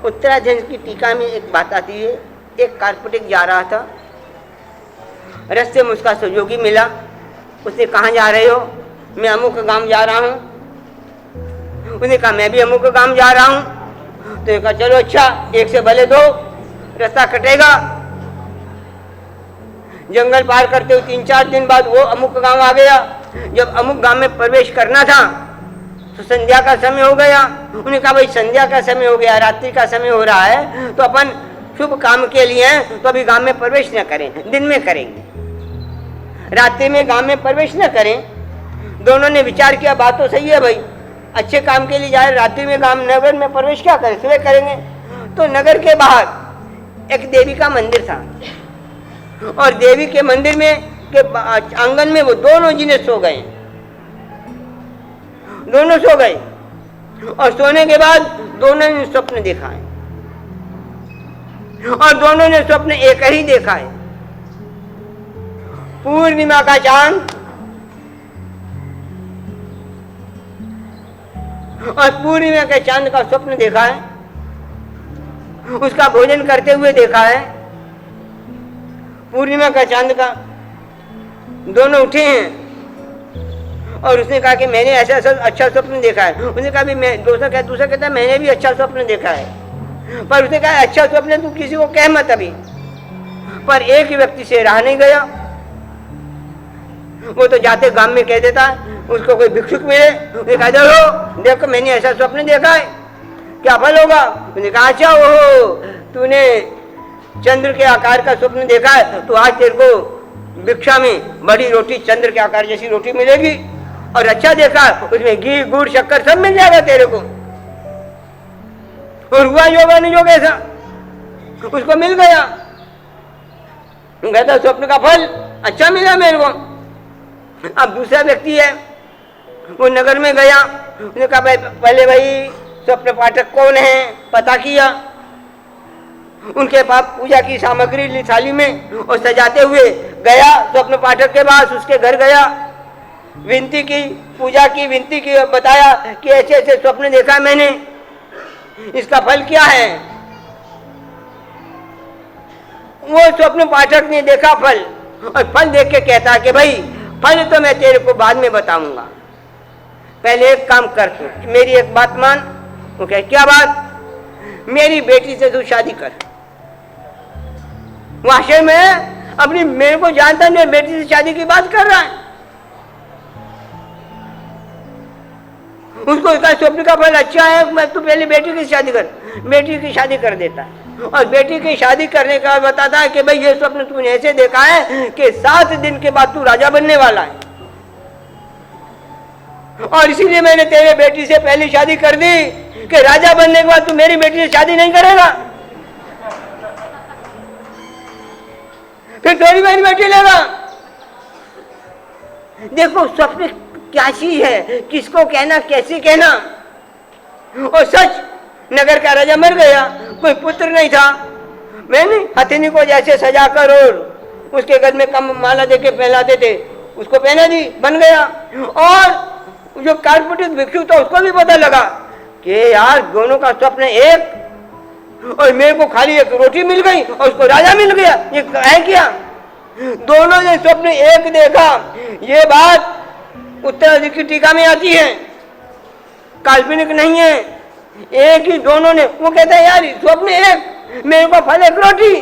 उत्तराधीन की टीका में एक बात आती है, एक कारपेटिक जा रहा था, रास्ते में उसका सहयोगी मिला, उसने कहाँ जा रहे हो? मैं अमुक गांव जा रहा हूँ। उसने कहा मैं भी अमुक गांव जा रहा हूँ। तो कहा चलो अच्छा, एक से भले 2, रास्ता कटेगा। जंगल पार करते हुए 3-4 दिन बाद वो अमुक गांव आ गया। जब अमुक गांव में प्रवेश करना था तो संध्या का समय हो गया। उन्होंने कहा भाई संध्या का समय हो गया, रात्रि का समय हो रहा है, तो अपन शुभ काम के लिए तो अभी गांव में प्रवेश न करें, दिन में करेंगे, रात्रि में गांव में प्रवेश न करें। दोनों ने विचार किया बात तो सही है भाई, अच्छे काम के लिए जाए, रात्रि में गांव नगर में प्रवेश क्या करें, सुबह करेंगे। तो नगर के बाहर एक देवी का मंदिर था और देवी के मंदिर में के आंगन में वो दोनों जिने सो गए, दोनों सो गए। और सोने के बाद दोनों ने स्वप्न देखा है और दोनों ने स्वप्न एक ही देखा है, पूर्णिमा का चांद और पूर्णिमा के चांद का स्वप्न देखा है, उसका भोजन करते हुए देखा है। पूर्णिमा का चांद का दोनों उठे हैं और उसने कहा कि मैंने ऐसा ऐसा अच्छा स्वप्न देखा है। उसने कहा भी मैं, दूसरा कहता है मैंने भी अच्छा स्वप्न देखा है। पर उसने कहा अच्छा स्वप्न तू किसी को कह मत अभी। पर एक व्यक्ति से रहा नहीं गया, वो तो जाते गांव में कह देता, उसको कोई भिक्षुक मिले, उसने कहा देखो मैंने ऐसा स्वप्न देखा है, क्या फल होगा? उसने कहा अच्छा ओहो तूने चंद्र के आकार का स्वप्न देखा है, तो आज तेरे को भिक्षा में बड़ी रोटी चंद्र के आकार जैसी रोटी मिलेगी और अच्छा देखा उसमें घी गुड़ शक्कर सब मिल जाएगा तेरे को। और हुआ योग नहीं योग ऐसा, उसको मिल गया, कहता स्वप्न का फल अच्छा मिला मेरे को। अब दूसरा व्यक्ति है, वो नगर में गया, उसने कहा भाई पहले भाई स्वप्न पाठक कौन है पता किया, उनके पास पूजा की सामग्री ली थाली में और सजाते हुए गया स्वप्न पाठक के पास, उसके घर गया, विनती की, पूजा की, विनती की, बताया कि ऐसे ऐसे स्वप्न देखा मैंने, इसका फल क्या है। वो स्वप्न पाठक ने देखा फल और फल देख के कहता कि भाई फल तो मैं तेरे को बाद में बताऊंगा, पहले एक काम कर, तू मेरी एक बात मान। वो कहे क्या बात? मेरी बेटी से तू शादी कर। वो आश्चर्य में अपनी, मेरे को जानता नहीं, बेटी से शादी की बात कर रहा है। उसको इसका स्वप्न का फल अच्छा है, मैं तू पहले बेटी की शादी कर, बेटी की शादी कर देता है। और बेटी की शादी करने का बताता है कि भाई ये स्वप्न तूने ऐसे देखा है कि 7 दिन के बाद तू राजा बनने वाला है, और इसीलिए मैंने तेरे बेटी से पहली शादी कर दी कि राजा बनने के बाद तू मेरी बेटी से शादी नहीं करेगा, फिर थोड़ी मेरी बेटी लेगा। देखो स्वप्न क्या चीज है, किसको कहना, कैसे कहना। और सच, नगर का राजा मर गया, कोई पुत्र नहीं था, मैंने हथिनी को जैसे सजाकर और उसके गले में कम माला देके पहनाते थे, उसको पहना दी, बन गया। और जो कालपुटित भिक्षु था उसको भी पता लगा कि यार दोनों का स्वप्न एक, और मेरे को खाली एक रोटी मिल गई और उसको राजा मिल गया, ये है क्या? दोनों ने स्वप्न एक देखा। ये बात उत्तराधिक की टीका में आती है, काल्पनिक नहीं है, एक ही दोनों ने। वो कहता है यार स्वप्न एक, मेरे को फल एक रोटी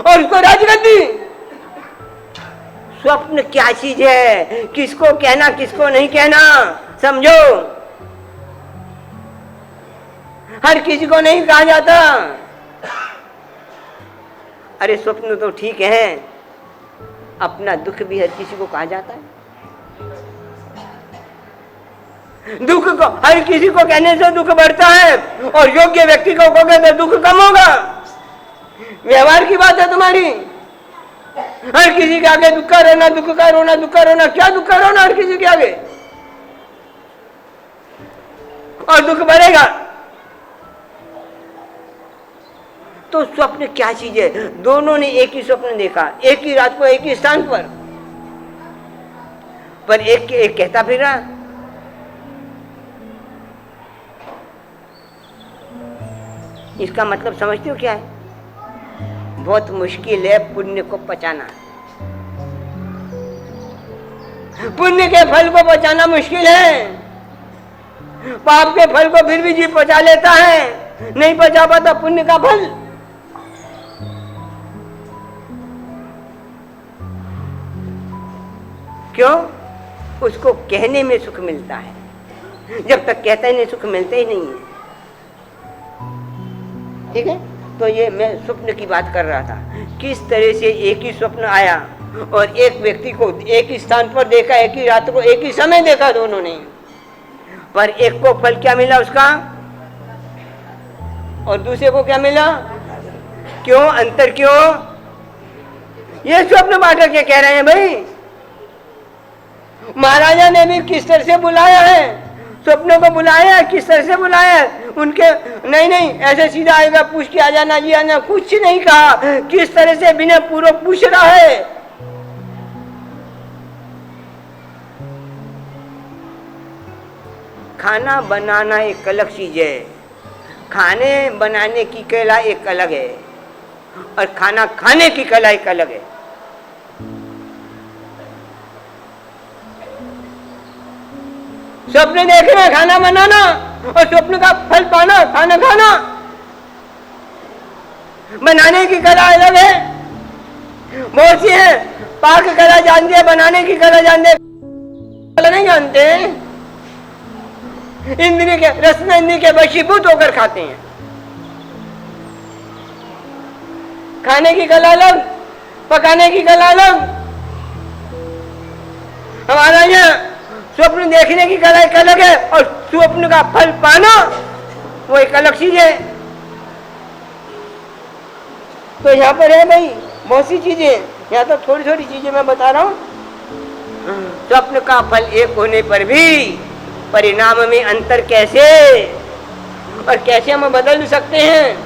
और उसको राजगद्दी। स्वप्न क्या चीज है, किसको कहना किसको नहीं कहना, समझो। हर किसी को नहीं कहा जाता। अरे स्वप्न तो ठीक है, अपना दुख भी हर किसी को कहा जाता है। दुख को हर किसी को कहने से दुख बढ़ता है, और योग्य व्यक्ति को कहोगे तो दुख कम होगा। व्यवहार की बात है तुम्हारी। हर किसी के आगे दुख का रोना, दुख का रोना, दुख का रोना, क्या दुख का रोना हर किसी के आगे, और दुख बढ़ेगा। तो स्वप्न क्या चीज है? दोनों ने एक ही स्वप्न देखा, एक ही रात को एक ही स्थान पर एक कहता फिर रहा। इसका मतलब समझते हो क्या है? बहुत मुश्किल है पुण्य को पचाना। पुण्य के फल को पचाना मुश्किल है। पाप के फल को फिर भी जीव पचा लेता है, नहीं पचा पाता पुण्य का फल। क्यों? उसको कहने में सुख मिलता है, जब तक कहता ही नहीं सुख मिलता ही नहीं है। ठीक है, तो ये मैं स्वप्न की बात कर रहा था, किस तरह से एक ही स्वप्न आया और एक व्यक्ति को एक ही स्थान पर देखा, एक ही रात को एक ही समय देखा दोनों ने, पर एक को फल क्या मिला उसका और दूसरे को क्या मिला? क्यों अंतर? क्यों? ये स्वप्न बांटक के कह रहे हैं भाई। महाराजा ने भी किस तरह से बुलाया है, स्वप्नों को बुलाया, किस तरह से बुलाया। उनके नहीं ऐसे सीधा आएगा पूछ के आ जाना जी आना, कुछ नहीं कहा, किस तरह से बिना पूर्व पूछ रहा है। खाना बनाना एक अलग चीज है, खाने बनाने की कला एक अलग है, और खाना खाने की कला एक अलग है। स्वप्न देखना, खाना बनाना, और स्वप्न का फल पाना, खाना खाना। बनाने की कला अलग है। बहुत सी है, पाक कला जानते हैं, बनाने की कला जानते हैं, नहीं जानते। इंद्रिय के रसना इंद्रिय के वशीभूत होकर खाते हैं। खाने की कला अलग, पकाने की कला अलग। हमारा यहाँ स्वप्न देखने की कला एक अलग है, और स्वप्न का फल पाना वो एक अलग चीज है। तो यहाँ पर है भाई बहुत सी चीजें, यहाँ तो थोड़ी थोड़ी चीजें मैं बता रहा हूँ। स्वप्न का फल एक होने पर भी परिणाम में अंतर कैसे, और कैसे हम बदल सकते हैं,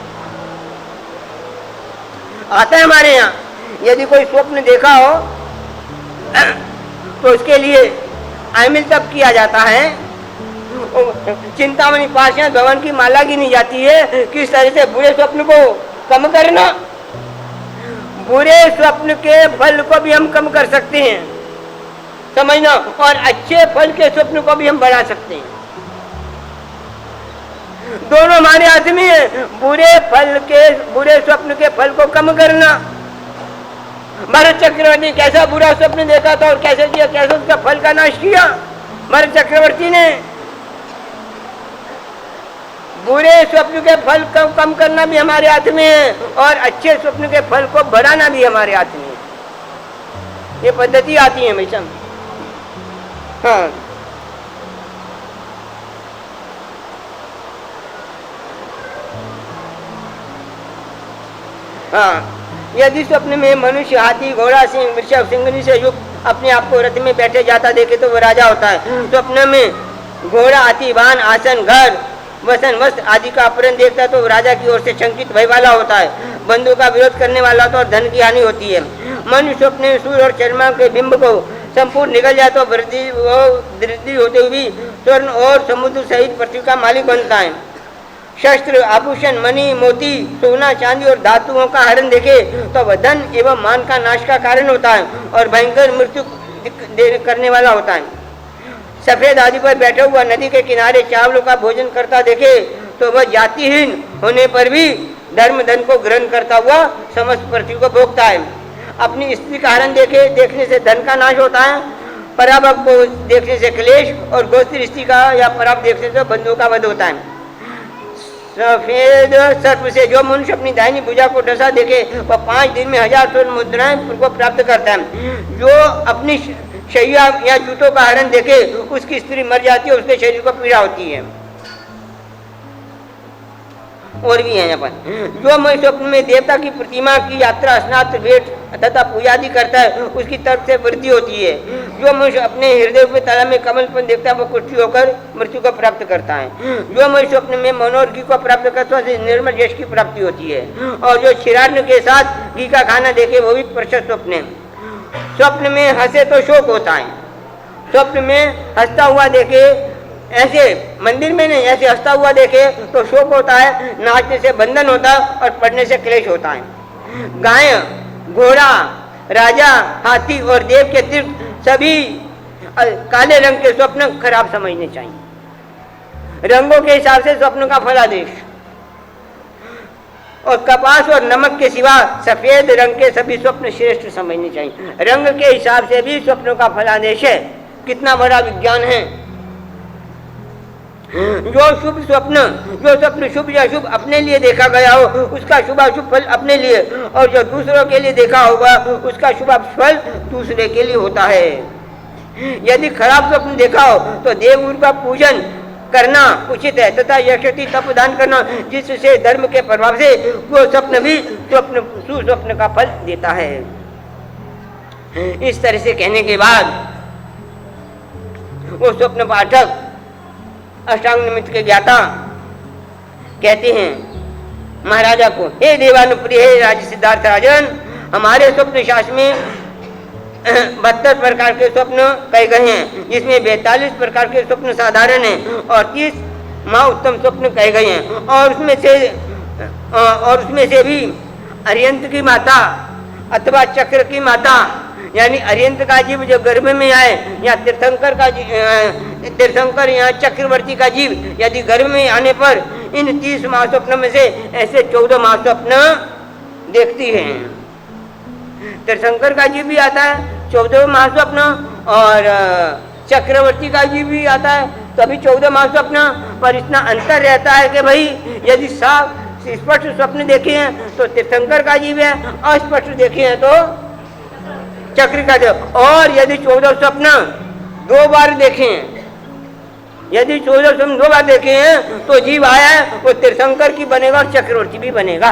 आता है हमारे यहाँ। यदि कोई स्वप्न देखा हो तो उसके लिए आमिल तब किया जाता है, चिंतामणि पार्षद भवन की माला गिनी जाती है, किस तरह से बुरे स्वप्न को कम करना। बुरे स्वप्न के फल को भी हम कम कर सकते हैं, समझना, और अच्छे फल के स्वप्न को भी हम बढ़ा सकते हैं। दोनों हमारे हाथ में है। बुरे स्वप्न के फल को कम करना। भरत चक्रवर्ती कैसा बुरा स्वप्न देखा था और कैसे किया, कैसे उसका फल का नाश किया भरत चक्रवर्ती ने। बुरे स्वप्न के फल को कम करना भी हमारे हाथ में है और अच्छे स्वप्न के फल को बढ़ाना भी हमारे हाथ में है। ये पद्धति आती है हमेशा। हाँ, हाँ, यदि स्वप्न में मनुष्य हाथी, घोड़ा, सिंह, वृषभ, सिंगनी से युक्त अपने आप को रथ में बैठे जाता देखे तो वह राजा होता है। स्वप्न में घोड़ा, हाथी, वाहन, आसन, घर, वसन, वस्त्र आदि का अपहरण देखता तो राजा की ओर से शंकित भय वाला होता है, बंधु का विरोध करने वाला होता है और धन की हानि होती है। मनुष्य स्वप्न में सूर्य और चंद्रमा के बिंब को संपूर्ण निकल जाए तो वृद्धि होते हुए स्वर्ण और समुद्र सहित पृथ्वी का मालिक बनता है। शस्त्र, आभूषण, मणि, मोती, सोना, चांदी और धातुओं का हरण देखे तो वह धन एवं मान का नाश का कारण होता है और भयंकर मृत्यु करने वाला होता है। सफेद आदि पर बैठा हुआ नदी के किनारे चावलों का भोजन करता देखे तो वह जातिहीन होने पर भी धर्म धन को ग्रहण करता हुआ समस्त पृथ्वी को भोगता है। अपनी स्त्री का हरण देखने से धन का नाश होता है, पराभव को देखने से क्लेश और गोस्त्री स्त्री का या पराभ देखने से बंधुओं का वध होता है। सफेद सर्प से जो मनुष्य अपनी दाहिनी भुजा को डसा देखे वह 5 दिन में 1000 स्वर्ण मुद्राएं को प्राप्त करता है। जो अपनी शैया या जूतों का हरण देखे उसकी स्त्री मर जाती है, उसके शरीर को पीड़ा होती है। और भी है यहाँ पर, जो मनुष्य स्वप्न में देवता की प्रतिमा की यात्रा, स्नात, भेंट तथा पूजा आदि करता है उसकी तरफ से वृद्धि होती है। जो मनुष्य अपने हृदय के तला में कमलपन देखता है वो कुष्ठी होकर मृत्यु को प्राप्त करता है। जो मनुष्य स्वप्न में मनोहर घी को प्राप्त करता है निर्मल यश की प्राप्ति होती है। और जो क्षीरान्न के साथ घी का खाना देखे वो भी प्रशस्त स्वप्न है। स्वप्न में हंसे तो शोक होता है, स्वप्न में हंसता हुआ देखे, ऐसे मंदिर में नहीं, ऐसे हंसता हुआ देखे तो शोक होता है, नाचने से बंधन होता है और पढ़ने से क्लेश होता है। गाय, घोड़ा, राजा, हाथी और देव के अतिरिक्त सभी काले रंग के स्वप्न खराब समझने चाहिए। रंगों के हिसाब से स्वप्न का फलादेश, और कपास और नमक के सिवा सफेद रंग के सभी स्वप्न श्रेष्ठ समझने चाहिए। रंग के हिसाब से भी स्वप्नों का फलादेश है। कितना बड़ा विज्ञान है। जो स्वप्न शुभ या शुभ अपने लिए देखा गया हो उसका शुभाशुभ फल अपने लिए, और जो दूसरों के लिए देखा होगा उसका शुभाशुभ फल दूसरे के लिए होता है। यदि खराब स्वप्न देखा हो तो देवगुरु का पूजन करना उचित है तथा यशस्वी तप दान करना, जिससे धर्म के प्रभाव से वो स्वप्न भी सुस्वप्न का फल देता है। इस तरह से कहने के बाद वो स्वप्न पाठक अष्टांग निमित्त के ज्ञाता कहते हैं महाराजा को, हे देवानुप्रिय, हे राज सिद्धार्थ राजन, हमारे स्वप्न शास्त्र में 72 प्रकार के स्वप्न कहे गए हैं, जिसमें 42 प्रकार के स्वप्न साधारण हैं और 30 महाउत्तम स्वप्न कहे गए हैं। और उसमें से भी अरियंत की माता अथवा चक्र की माता, यानी अरियंत का जीव जो गर्भ में आए, या तीर्थंकर या चक्रवर्ती का जीव यदि गर्भ में आने पर इन 30 महास्वप्न में से ऐसे 14 महास्वप्न देखती है। तीर्थंकर का जीव भी आता है 14 महास्वप्न, और चक्रवर्ती का जीव भी आता है तो अभी 14 महास्वप्न। पर इतना अंतर रहता है कि भाई यदि साफ स्पष्ट स्वप्न देखे हैं तो तीर्थंकर का जीव है, अस्पष्ट देखे हैं तो चक्र का जीव। और यदि 14 स्वप्न 2 बार देखे हैं, यदि 14 स्वप्न 2 बार देखे हैं तो जीव आया है वो तीर्थंकर की बनेगा और चक्रवर्ती भी बनेगा।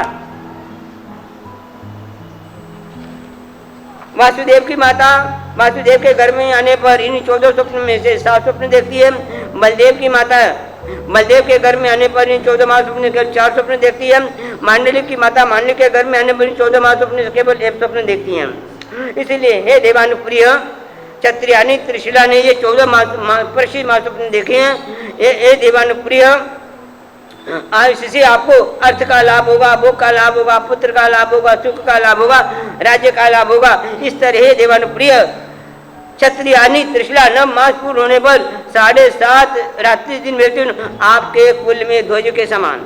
वासुदेव की माता वासुदेव के घर में आने पर इन 14 स्वप्न में से 7 स्वप्न देखती है। बलदेव की माता बलदेव के घर में आने पर इन 14 महास्वप्न केवल 4 स्वप्न देखती है। मांडलिक की माता मांडलिक के घर में आने पर इन 14 महास्वप्न केवल 1 स्वप्न देखती हैं। इसलिए हे देवानुप्रिय, क्षत्रियानी त्रिशिला ने ये 14 प्रसिद्ध महास्वप्न देखे हैं। ये देवानुप्रिय, इससे आपको अर्थ का लाभ होगा, भोग का लाभ होगा, पुत्र का लाभ होगा, सुख का लाभ होगा, राज्य का लाभ होगा। इस तरह देवानुप्रिय क्षत्रियानी त्रिशिला नव मास पूर्ण होने पर 7.5 रात्रि दिन मृत्यु आपके कुल में ध्वज के समान,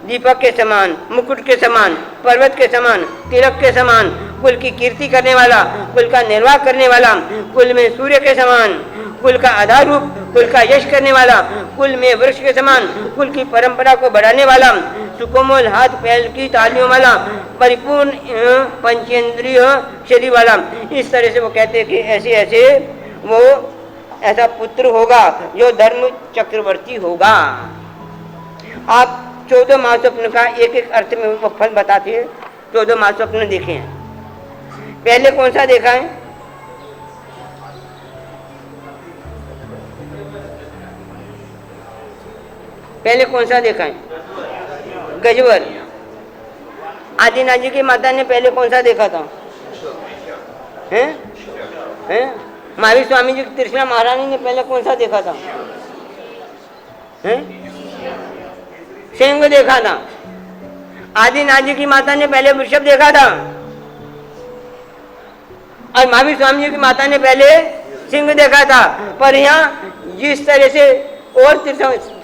दीपक के समान, मुकुट के समान, पर्वत के समान, तिलक के समान, कुल की कीर्ति करने वाला, कुल का निर्वाह करने वाला, कुल में सूर्य के समान, कुल का आधार रूप, कुल का यश करने वाला, कुल में वृक्ष के समान, कुल की परंपरा को बढ़ाने वाला, सुकोमल हाथ पैर की तालियों वाला, परिपूर्ण पंचेंद्रिय शरीर वाला। इस तरह से वो कहते हैं कि ऐसे ऐसे वो ऐसा पुत्र होगा जो धर्म चक्रवर्ती होगा। आप 14 महास्वप्न का एक एक अर्थ में वो फल बताते हैं। 14 महास्वप्न देखे हैं। पहले कौन सा देखा है? पहले कौन सा देखा है? गजवर। आदिनाथ जी की माता ने पहले कौन सा देखा था? हैं? हैं? महावीर स्वामी जी की त्रिशला महारानी ने पहले कौन सा देखा था? हैं? सिंह देखा था। आदिनाथ जी की माता ने पहले वृषभ देखा था और महावीर स्वामी जी की माता ने पहले सिंह देखा था। पर यहाँ जिस तरह से और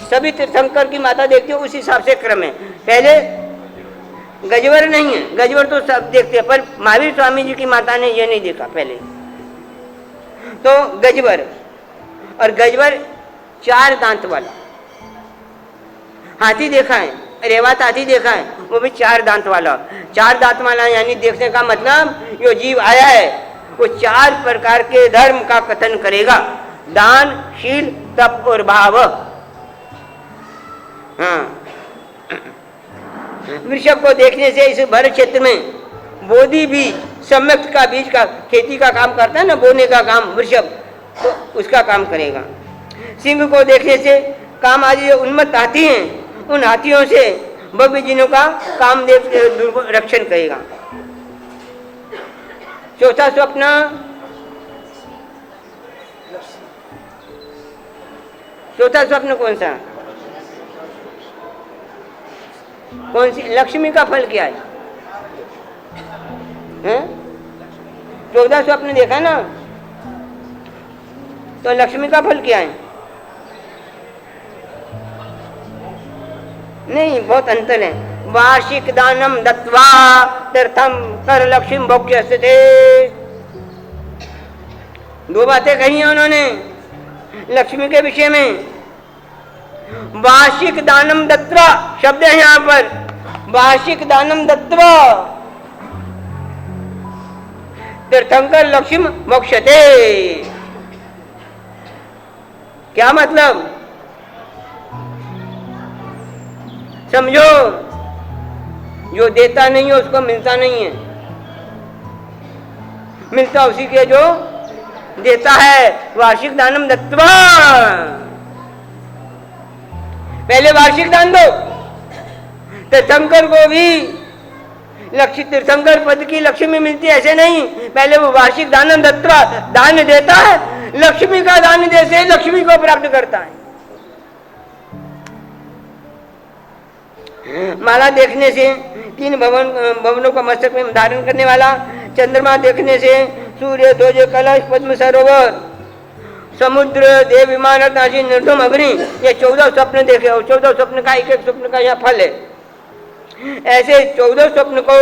सभी तीर्थंकर की माता देखती है उस हिसाब से क्रम है। पहले गजवर नहीं है, गजवर तो सब देखते हैं, पर महावीर स्वामी जी की माता ने ये नहीं देखा पहले। तो गजवर, और गजवर 4 दांत वाला। हाथी देखा है, रेवात हाथी देखा है, वो भी 4 दांत वाला। 4 दांत वाला यानी देखने का मतलब जो जीव आया है वो 4 प्रकार के धर्म का कथन करेगा। दान, शील, तप और भाव। हाँ, वृषभ को देखने से इस भर क्षेत्र में बोधि बीज, सम्यक का बीज का खेती का काम करता है ना, बोने का काम वृषभ, तो उसका काम करेगा। सिंह को देखने से काम आदि जो उन्मत्त हाथी हैं उन हाथियों से भव्य जिनों का कामदेव रक्षण करेगा। चौथा स्वप्न, चौथा स्वप्न कौन सा? कौन सी? लक्ष्मी का फल क्या है? 14 स्वप्न देखा ना, तो लक्ष्मी का फल क्या है? नहीं, बहुत अंतर है। वार्षिक दानम दत्वा तीर्थम कर लक्ष्मी भोग्यस्ते। 2 बातें कही हैं उन्होंने लक्ष्मी के विषय में। वार्षिक दानम दत्वा शब्द है यहाँ पर, वार्षिक दानम दत्वा तीर्थंकर लक्ष्मी मोक्षते। क्या मतलब? समझो, जो देता नहीं है उसको मिलता नहीं है, मिलता उसी के जो देता है। वार्षिक दानम दत्वा, पहले वार्षिक दान दो। तीर्थंकर को भी लक्ष्मी, तीर्थंकर पद की लक्ष्मी मिलती है ऐसे नहीं, पहले वो वार्षिक दानम दत्वा दान देता है, लक्ष्मी का दान देते लक्ष्मी को प्राप्त करता है। माला देखने से 3 भवनों को मस्तक में धारण करने वाला, चंद्रमा देखने से सूर्य, ध्वज, कलश, पद्म सरोवर, समुद्र, देव, विमान, नाशी, निर्धूम, अग्नि, ये 14 स्वप्न देखे। और 14 स्वप्न का एक एक स्वप्न का यहाँ फल है। ऐसे 14 स्वप्न को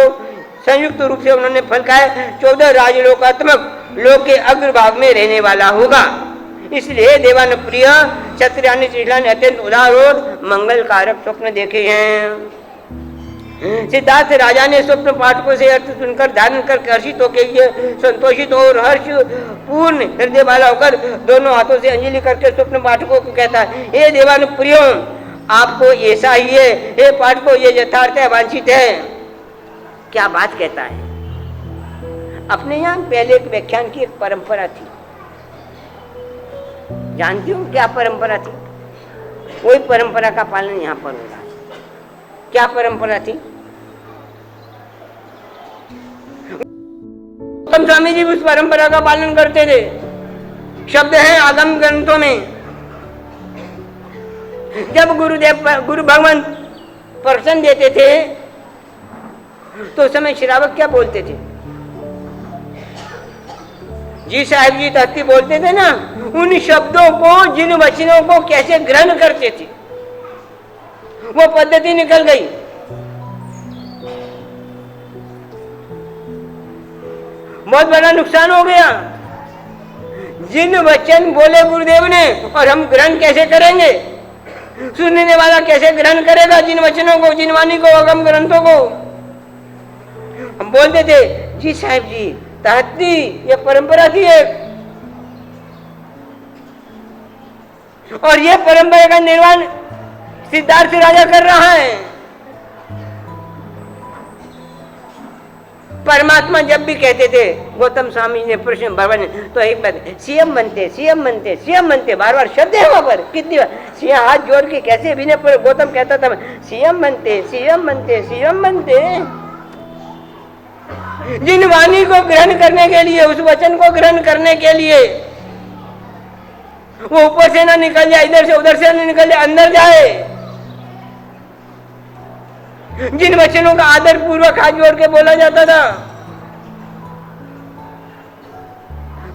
संयुक्त रूप से उन्होंने फल कहा है। 14 राजलोकात्मक लोक के अग्रभाग में रहने वाला होगा। इसलिए देवान प्रिय क्षत्रियानी श्रीला ने अत्यंत उदार और मंगल कारक स्वप्न देखे हैं। सिद्धार्थ राजा ने स्वप्न पाठकों से अर्थ सुनकर धारण कर हर्षित होकर संतोषित और हर्ष पूर्ण हृदय वाला होकर दोनों हाथों से अंजलि करके स्वप्न पाठकों को कहता है, हे देवान प्रियो, आपको ऐसा ही है, हे पाठकों ये यथार्थ है, वांछित है। क्या बात कहता है? अपने यहाँ पहले एक व्याख्यान की एक परंपरा थी, जानती हूँ क्या परंपरा थी? वही परंपरा का पालन यहाँ पर हो रहा है। क्या परंपरा थी? गौतम स्वामी जी उस परंपरा का पालन करते थे। शब्द है आगम ग्रंथों में, जब गुरु भगवान प्रवचन देते थे तो उस समय श्रावक क्या बोलते थे? जी साहब जी तख्ती बोलते थे ना, उन शब्दों को, जिन वचनों को कैसे ग्रहण करते थे, वो पद्धति निकल गई। बहुत बड़ा नुकसान हो गया। जिन वचन बोले गुरुदेव ने और हम ग्रहण कैसे करेंगे? सुनने वाला कैसे ग्रहण करेगा जिन वचनों को, जिन वाणी को, अगम ग्रंथों को? हम बोलते थे जी साहब जी ताहती ये परंपरा थी एक, और ये परंपरा का निर्माण सिद्धार्थ राजा कर रहा है। परमात्मा जब भी कहते थे, गौतम स्वामी ने प्रश्न भगवान ने तो एक बात, सीएम बनते सीएम बनते सीएम बनते, बार बार शब्द है वहां पर, कितनी बार सीएम हाथ जोड़ के कैसे विनय पर गौतम कहता था सीएम बनते सीएम बनते सीएम बनते। जिन वाणी को ग्रहण करने के लिए, उस वचन को ग्रहण करने के लिए वो ऊपर से ना निकल जाए, इधर से उधर से ना निकल जाए, अंदर जाए। जिन वचनों का आदर पूर्वक हाथ जोड़ के बोला जाता था,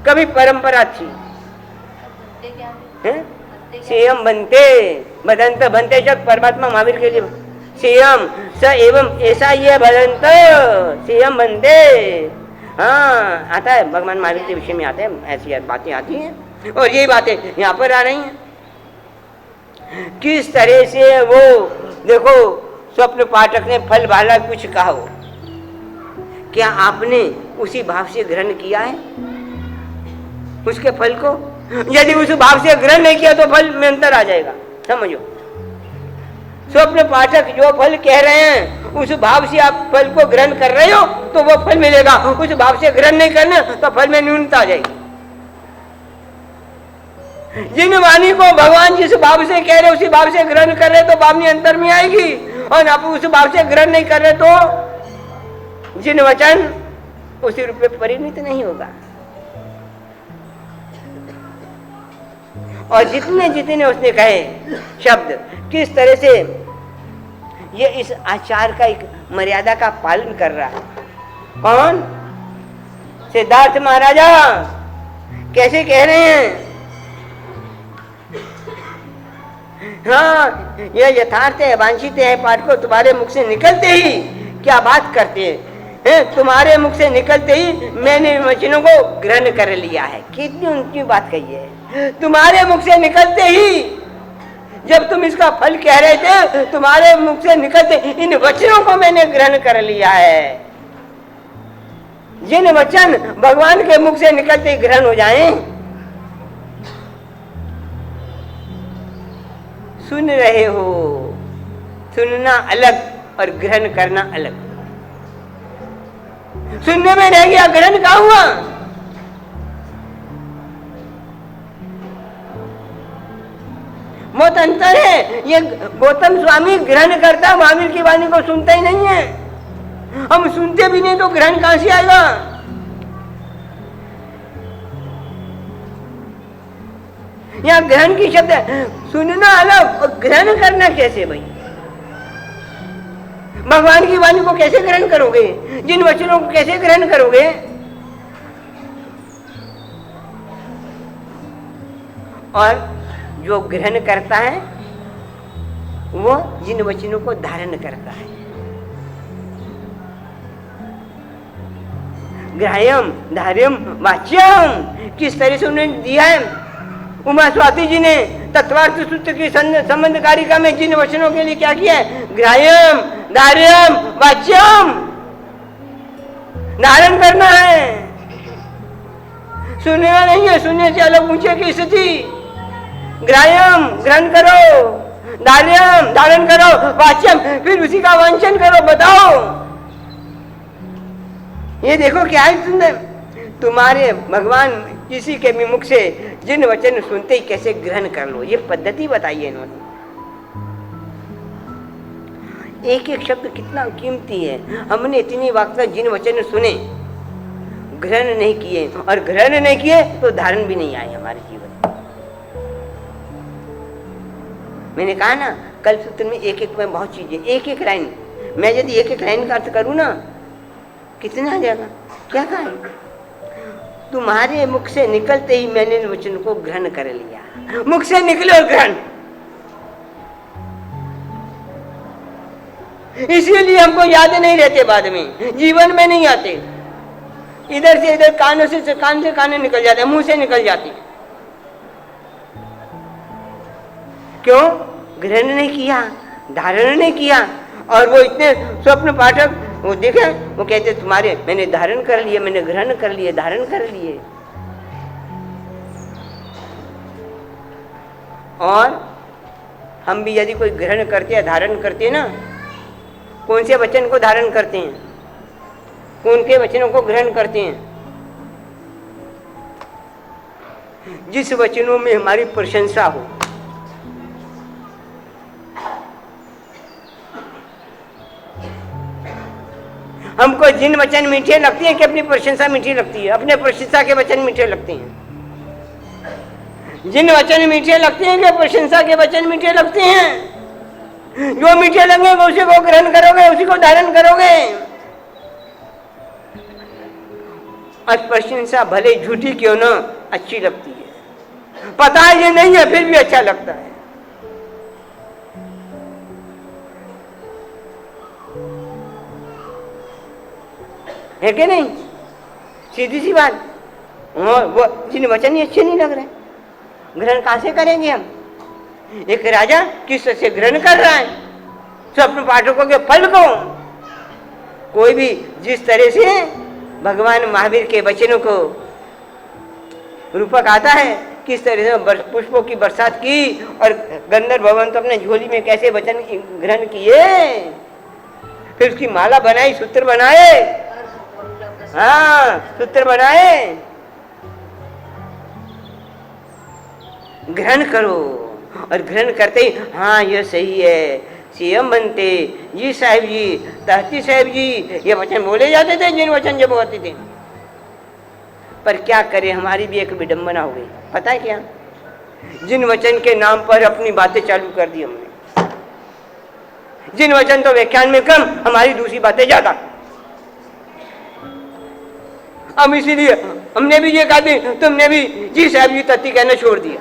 कभी परंपरा थी। सीएम बनते, बदंत बनते शब्द परमात्मा महावीर के लिए सीएम स एवं ऐसा ही है, बदंत सीएम बनते। हाँ आता है, भगवान महावीर के विषय में आते हैं, ऐसी बातें आती हैं और यही बातें यहाँ पर आ रही हैं। किस तरह से वो देखो स्वप्न पाठक ने फल वाला कुछ कहा हो, क्या आपने उसी भाव से ग्रहण किया है उसके फल को? यदि उस भाव से ग्रहण नहीं किया तो फल में अंतर आ जाएगा, समझो। स्वप्न पाठक जो फल कह रहे हैं उस भाव से आप फल को ग्रहण कर रहे हो तो वो फल मिलेगा, उस भाव से ग्रहण नहीं करना तो फल में न्यूनता आ जाएगी। जिन वाणी को भगवान जिस भाव से कह रहे उसी भाव से ग्रहण कर रहे तो वाणी अंतर में आएगी, और आप उस भाव से ग्रहण नहीं कर रहे तो जिन वचन उसी रूप में परिणित नहीं होगा। और जितने जितने उसने कहे शब्द, किस तरह से ये इस आचार का एक मर्यादा का पालन कर रहा है। कौन? सिद्धार्थ महाराजा कैसे कह रहे हैं? हाँ यह यथार्थ है, वांछित है, पाठ को तुम्हारे मुख से निकलते ही क्या बात करते हैं, तुम्हारे मुख से निकलते ही मैंने वचनों को ग्रहण कर लिया है। कितनी ऊंची बात कही है, तुम्हारे मुख से निकलते ही। जब तुम इसका फल कह रहे थे, तुम्हारे मुख से निकलते इन वचनों को मैंने ग्रहण कर लिया है। जिन वचन भगवान के मुख से निकलते ही ग्रहण हो जाएं, सुन रहे हो, सुनना अलग और ग्रहण करना अलग। सुनने में रह गया, ग्रहण कहाँ हुआ? बहुत अंतर है। ये गौतम स्वामी ग्रहण करता, महावीर की वाणी को सुनता ही नहीं है। हम सुनते भी नहीं तो ग्रहण कहां से आएगा? यहाँ ग्रहण की शब्द है, सुनना अलग और ग्रहण करना कैसे भाई? भगवान की वाणी को कैसे ग्रहण करोगे? जिन वचनों को कैसे ग्रहण करोगे? और जो ग्रहण करता है वो जिन वचनों को धारण करता है। ग्राह्यम धार्यम वाच्यम, किस तरह से उन्होंने दिया है। उमा स्वाति जी ने तत्वार्थ सूत्र की संबंध कारिका में जिन वचनों के लिए क्या किया है? ग्राह्यम धार्यम वाच्यम, धारण करना है, सुनना नहीं है। सुनने से अलग ऊंचे की स्थिति। ग्राह्यम ग्रहण करो, धार्यम धारण करो, वाच्यम फिर उसी का वांछन करो, बताओ। ये देखो क्या है सुंदर, तुम्हारे भगवान किसी के भी मुख से जिन वचन सुनते ही कैसे ग्रहण कर लो, ये पद्धति बताइए इन्होंने। एक एक शब्द कितना कीमती है। हमने इतनी वार्ता जिन वचन सुने, ग्रहण नहीं किए, और ग्रहण नहीं किए तो धारण भी नहीं आए हमारे जीवन। मैंने कहा ना कल सूत्र में एक एक में बहुत चीजें, एक एक लाइन, मैं यदि एक एक लाइन का अर्थ करूं ना कितना आ जाएगा। क्या कहा? तुम्हारे मुख से निकलते ही मैंने वचन को ग्रहण कर लिया। मुख से निकले और ग्रहण, इसीलिए हमको याद नहीं रहते, बाद में जीवन में नहीं आते। इधर से इधर कानों से कान निकल जाते हैं, मुंह से निकल जाती है। क्यों? ग्रहण नहीं किया, धारण नहीं किया। और वो इतने स्वप्न पाठक वो देखे, वो कहते तुम्हारे मैंने धारण कर लिए, मैंने ग्रहण कर लिए, धारण कर लिए। और हम भी यदि कोई ग्रहण करते हैं, धारण करते हैं ना, कौन से वचन को धारण करते हैं, कौन के वचनों को ग्रहण करते हैं? जिस वचनों में हमारी प्रशंसा हो। हमको जिन वचन मीठे लगते हैं कि अपनी प्रशंसा मीठी लगती है, अपने प्रशंसा के वचन मीठे लगते हैं। जिन वचन मीठे लगते हैं कि प्रशंसा के वचन मीठे लगते हैं, जो मीठे लगेंगे उसी को ग्रहण करोगे, उसी को धारण करोगे। और प्रशंसा भले झूठी क्यों ना अच्छी लगती है, पता है ये नहीं है फिर भी अच्छा लगता है कि नहीं? सीधी सी बात। वो जिन वचन ही अच्छे नहीं लग रहे, ग्रहण कहां से करेंगे हम? एक राजा किस तरह से ग्रहण कर रहा है स्वप्न पाठकों के फल को। कोई भी जिस तरह से भगवान महावीर के वचनों को रूपक आता है, किस तरह से पुष्पों की बरसात की और गंधर्व भवन तो अपने झोली में कैसे वचन ग्रहण किए, फिर उसकी माला बनाई, सूत्र बनाए। हाँ, सूत्र बनाए। ग्रहण करो और ग्रहण करते ही हाँ ये सही है, सीएम बनते जी साहब जी, तहती साहब जी, ये वचन बोले जाते थे जिन वचन जब होते थे। पर क्या करें, हमारी भी एक विडंबना हो गई। पता है क्या? जिन वचन के नाम पर अपनी बातें चालू कर दी हमने। जिन वचन तो व्याख्यान में कम, हमारी दूसरी बातें ज्यादा। हम इसीलिए हमने भी ये कहा थी, तुमने भी जी साहब जी तत्ती कहना छोड़ दिया।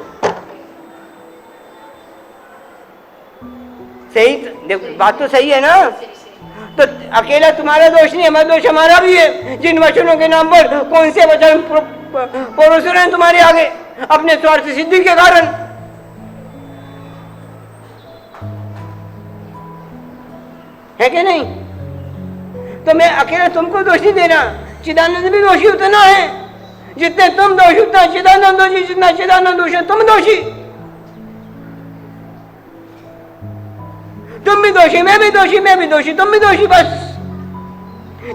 सही देखो, बात तो सही है ना। तो अकेला तुम्हारा दोष नहीं, हमारा दोष हमारा भी है। जिन वचनों के नाम पर कौन से वचन परोस रहे हैं तुम्हारे आगे अपने स्वार्थ सिद्धि के कारण। है कि नहीं? तो मैं अकेला तुमको दोष नहीं दे रहा, चिदानंद भी दोषी उतना है जितने तुम दोषी, उतना चिदानंद दोषी, जितना चिदानंद दोषी तुम दोषी। तुम भी दोषी, मैं भी दोषी, मैं भी दोषी, तुम भी दोषी। बस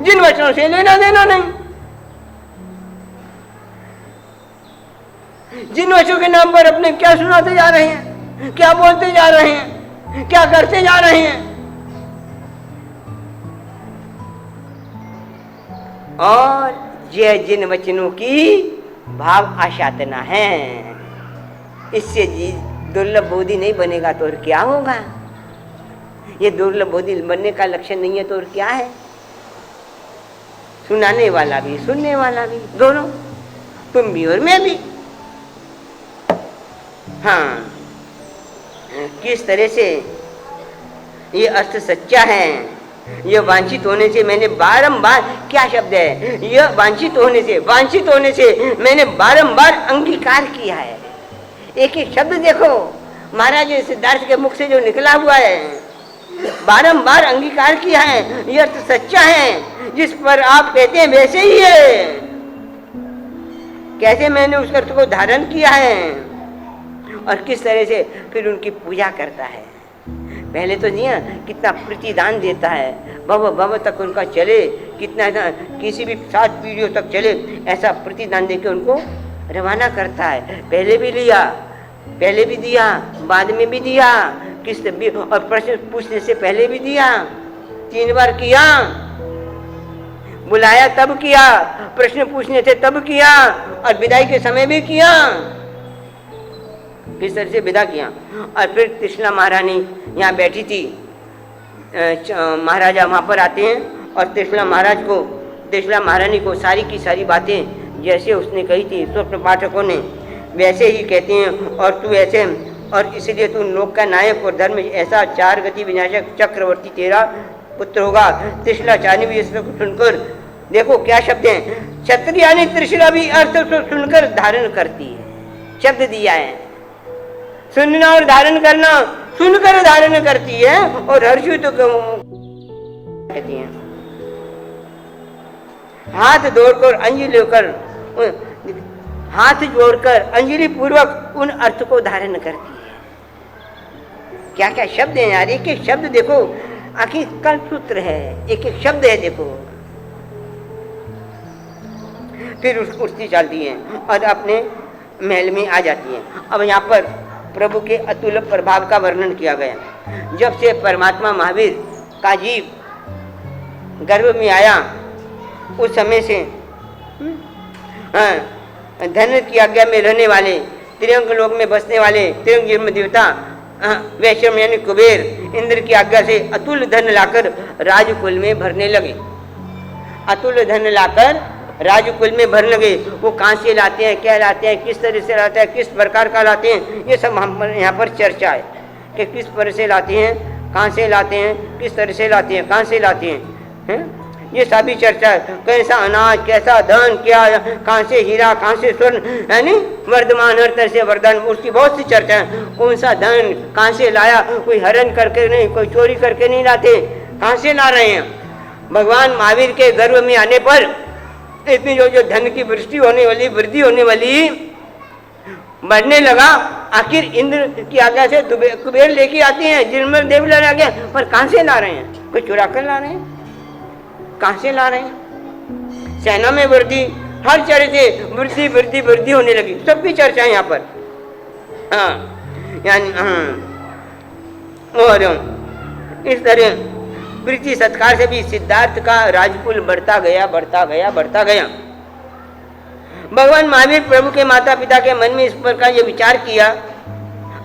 जिन वचनों से लेना देना नहीं। जिन वचनों के नाम पर अपने क्या सुनाते जा रहे हैं, क्या बोलते जा रहे हैं, क्या करते जा रहे हैं। और ये जिन वचनों की भाव आशातना है, इससे दुर्लभ बोधि नहीं बनेगा तो और क्या होगा? ये दुर्लभ बोधि बनने का लक्षण नहीं है तो और क्या है? सुनाने वाला भी सुनने वाला भी, दोनों, तुम भी और मैं भी। हाँ, किस तरह से ये अर्थ सच्चा है। यह वांछित होने से मैंने बारंबार, क्या शब्द है, यह वांछित होने से मैंने बारंबार अंगीकार किया है। एक एक शब्द देखो महाराज सिद्धार्थ के मुख से जो निकला हुआ है, बारंबार अंगीकार किया है। यह अर्थ सच्चा है, जिस पर आप कहते हैं वैसे ही है। कैसे मैंने उस अर्थ को धारण किया है और किस तरह से फिर उनकी पूजा करता है। पहले तो नहीं है, कितना प्रतिदान देता है, भव तक उनका चले, कितना किसी भी 7 पीढ़ियों तक चले, ऐसा प्रतिदान देके उनको रवाना करता है। पहले भी लिया, पहले भी दिया, बाद में भी दिया, किस भी, और प्रश्न पूछने से पहले भी दिया, 3 बार किया। बुलाया तब किया, प्रश्न पूछने थे तब किया, और विदाई के समय भी किया। किस तरह से विदा किया। और फिर कृष्णा महारानी यहाँ बैठी थी, महाराजा वहाँ पर आते हैं और कृष्णा महारानी को सारी की सारी बातें जैसे उसने कही थी स्वप्न पाठकों ने वैसे ही कहते हैं। और तू ऐसे, और इसलिए तू लोक का नायक और धर्म ऐसा 4 गति विनाशक चक्रवर्ती तेरा पुत्र होगा। त्रिशलाचार्य भी इसको सुनकर देखो क्या शब्द है, क्षत्रियानी त्रिशिला भी अर्थ तो सुनकर धारण करती है, शब्द दिया है, सुनना और धारण करना, सुनकर धारण करती है और हर्षित तो कहती है। हाथ जोड़कर अंजलि होकर, हाथ जोड़कर अंजलि पूर्वक उन अर्थ को धारण करती है। क्या क्या शब्द है यार, एक एक शब्द देखो, आखिर कल्प सूत्र है, एक एक शब्द है देखो। फिर उठती चलती है और अपने महल में आ जाती है। अब यहाँ पर प्रभु के अतुल प्रभाव का वर्णन किया गया। जब से परमात्मा महावीर का जीव गर्भ में आया उस समय से धन की आज्ञा में रहने वाले, त्रियंग लोक में बसने वाले त्रियंग जन्म देवता वैश्रम यानी कुबेर इंद्र की आज्ञा से अतुल धन लाकर राजकुल में भरने लगे। अतुल धन लाकर राजकुल में भरने लगे। वो कहाँ से लाते हैं, क्या लाते हैं, किस तरह से लाते हैं, किस प्रकार का लाते हैं, ये सब हम यहाँ पर चर्चा है कि किस तरह से लाते हैं, कहाँ से लाते हैं, किस तरह से लाते हैं, कहाँ से लाते हैं, ये सभी चर्चा है। कैसा अनाज, कैसा धन, क्या, कहाँ से हीरा, कहाँ से स्वर्ण, है नी, वर्धमान हर तरह से वरदान, उसकी बहुत सी चर्चा है। कौन सा धन कहाँ से लाया, कोई हरण करके नहीं, कोई चोरी करके नहीं लाते, कहाँ से ला रहे हैं। भगवान महावीर के गर्भ में आने पर इतनी जो धन की वृष्टि होने वाली, वृद्धि होने वाली, बढ़ने लगा। आखिर इंद्र की आज्ञा से कुबेर लेके आते हैं, जिनमें देव ला गया, पर कहाँ से ला रहे हैं, कोई चुरा कर ला रहे हैं, कहाँ से ला रहे हैं। सेना में वृद्धि, हर तरह से वृद्धि वृद्धि वृद्धि होने लगी, सबकी चर्चा है यहाँ पर। यानी और इस तरह प्रीति सत्कार से भी सिद्धार्थ का राजकुल बढ़ता गया, बढ़ता गया, बढ़ता गया। भगवान महावीर प्रभु के माता पिता के मन में इस प्रकार ये विचार किया,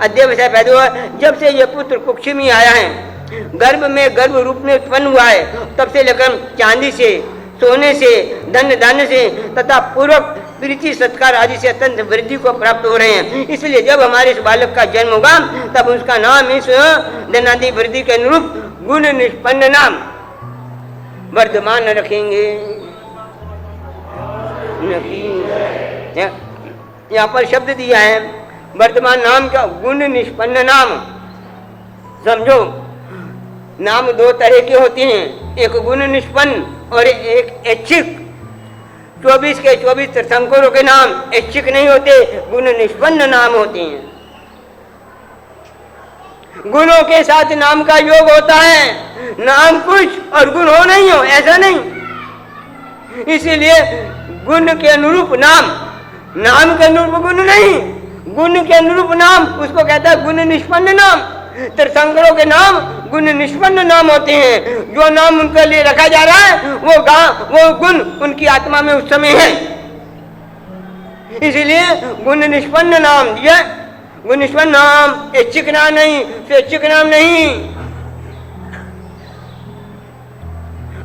अध्यवसाय पैदा हुआ। जब से ये पुत्र कुक्षी में आया है, गर्भ में गर्भ रूप में उत्पन्न हुआ है, तब से लेकर चांदी से, सोने से, धन धान्य से तथा पूर्वक प्रीति सत्कार आदि से अत्यंत वृद्धि को प्राप्त हो रहे हैं। इसलिए जब हमारे इस बालक का जन्म होगा तब उसका नाम इस धनादि वृद्धि के अनुरूप गुण निष्पन्न नाम वर्धमान रखेंगे। यहाँ पर शब्द दिया है वर्तमान नाम का, गुण निष्पन्न नाम। समझो, नाम दो तरह के होते हैं, एक गुण निष्पन्न और एक ऐच्छिक। 24 के 24 तीर्थंकरों के नाम ऐच्छिक नहीं होते, गुण निष्पन्न नाम होते हैं। गुणों के साथ नाम का योग होता है, नाम कुछ और गुण हो नहीं हो, ऐसा नहीं। इसीलिए गुण के अनुरूप नाम, नाम के अनुरूप गुण नहीं, गुण के अनुरूप नाम, उसको कहता है गुण निष्पन्न नाम। तीर्थंकरों के नाम गुण निष्पन्न नाम होते हैं। जो नाम उनके लिए रखा जा रहा है वो गुण उनकी आत्मा में उस समय है, इसीलिए गुण निष्पन्न नाम दिया। गुण निष्पन्न नाम, ऐच्छिक नाम नहीं, स्वैच्छिक नाम नहीं।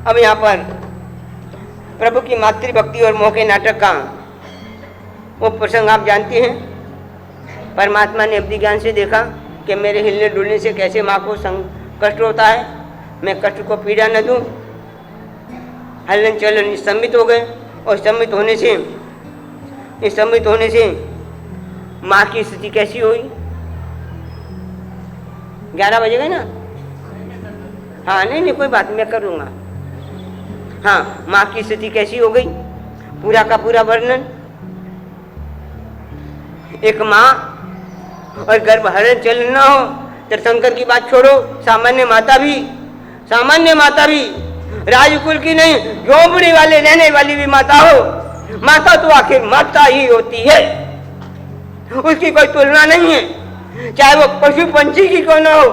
अब यहाँ पर प्रभु की मातृभक्ति और मोह के नाटक का वो प्रसंग आप जानते हैं। परमात्मा ने अपने ज्ञान से देखा कि मेरे हिलने डुलने से कैसे माँ को कष्ट होता है, मैं कष्ट को पीड़ा न दूं। हलन चलन स्तंभित हो गए और स्तंभित होने से माँ की स्थिति कैसी हुई। 11 बजे गए ना, हाँ नहीं कोई बात मैं कर लूँगा। हाँ, माँ की स्थिति कैसी हो गई, पूरा का पूरा वर्णन। एक माँ और गर्भहरण चलन न हो, तीर्थंकर की बात छोड़ो, सामान्य माता भी राजकुल की नहीं, झोंपड़ी वाले रहने वाली भी माता हो, माता तो आखिर माता ही होती है, उसकी कोई तुलना नहीं है, चाहे वो पशु पंछी की क्यों ना हो।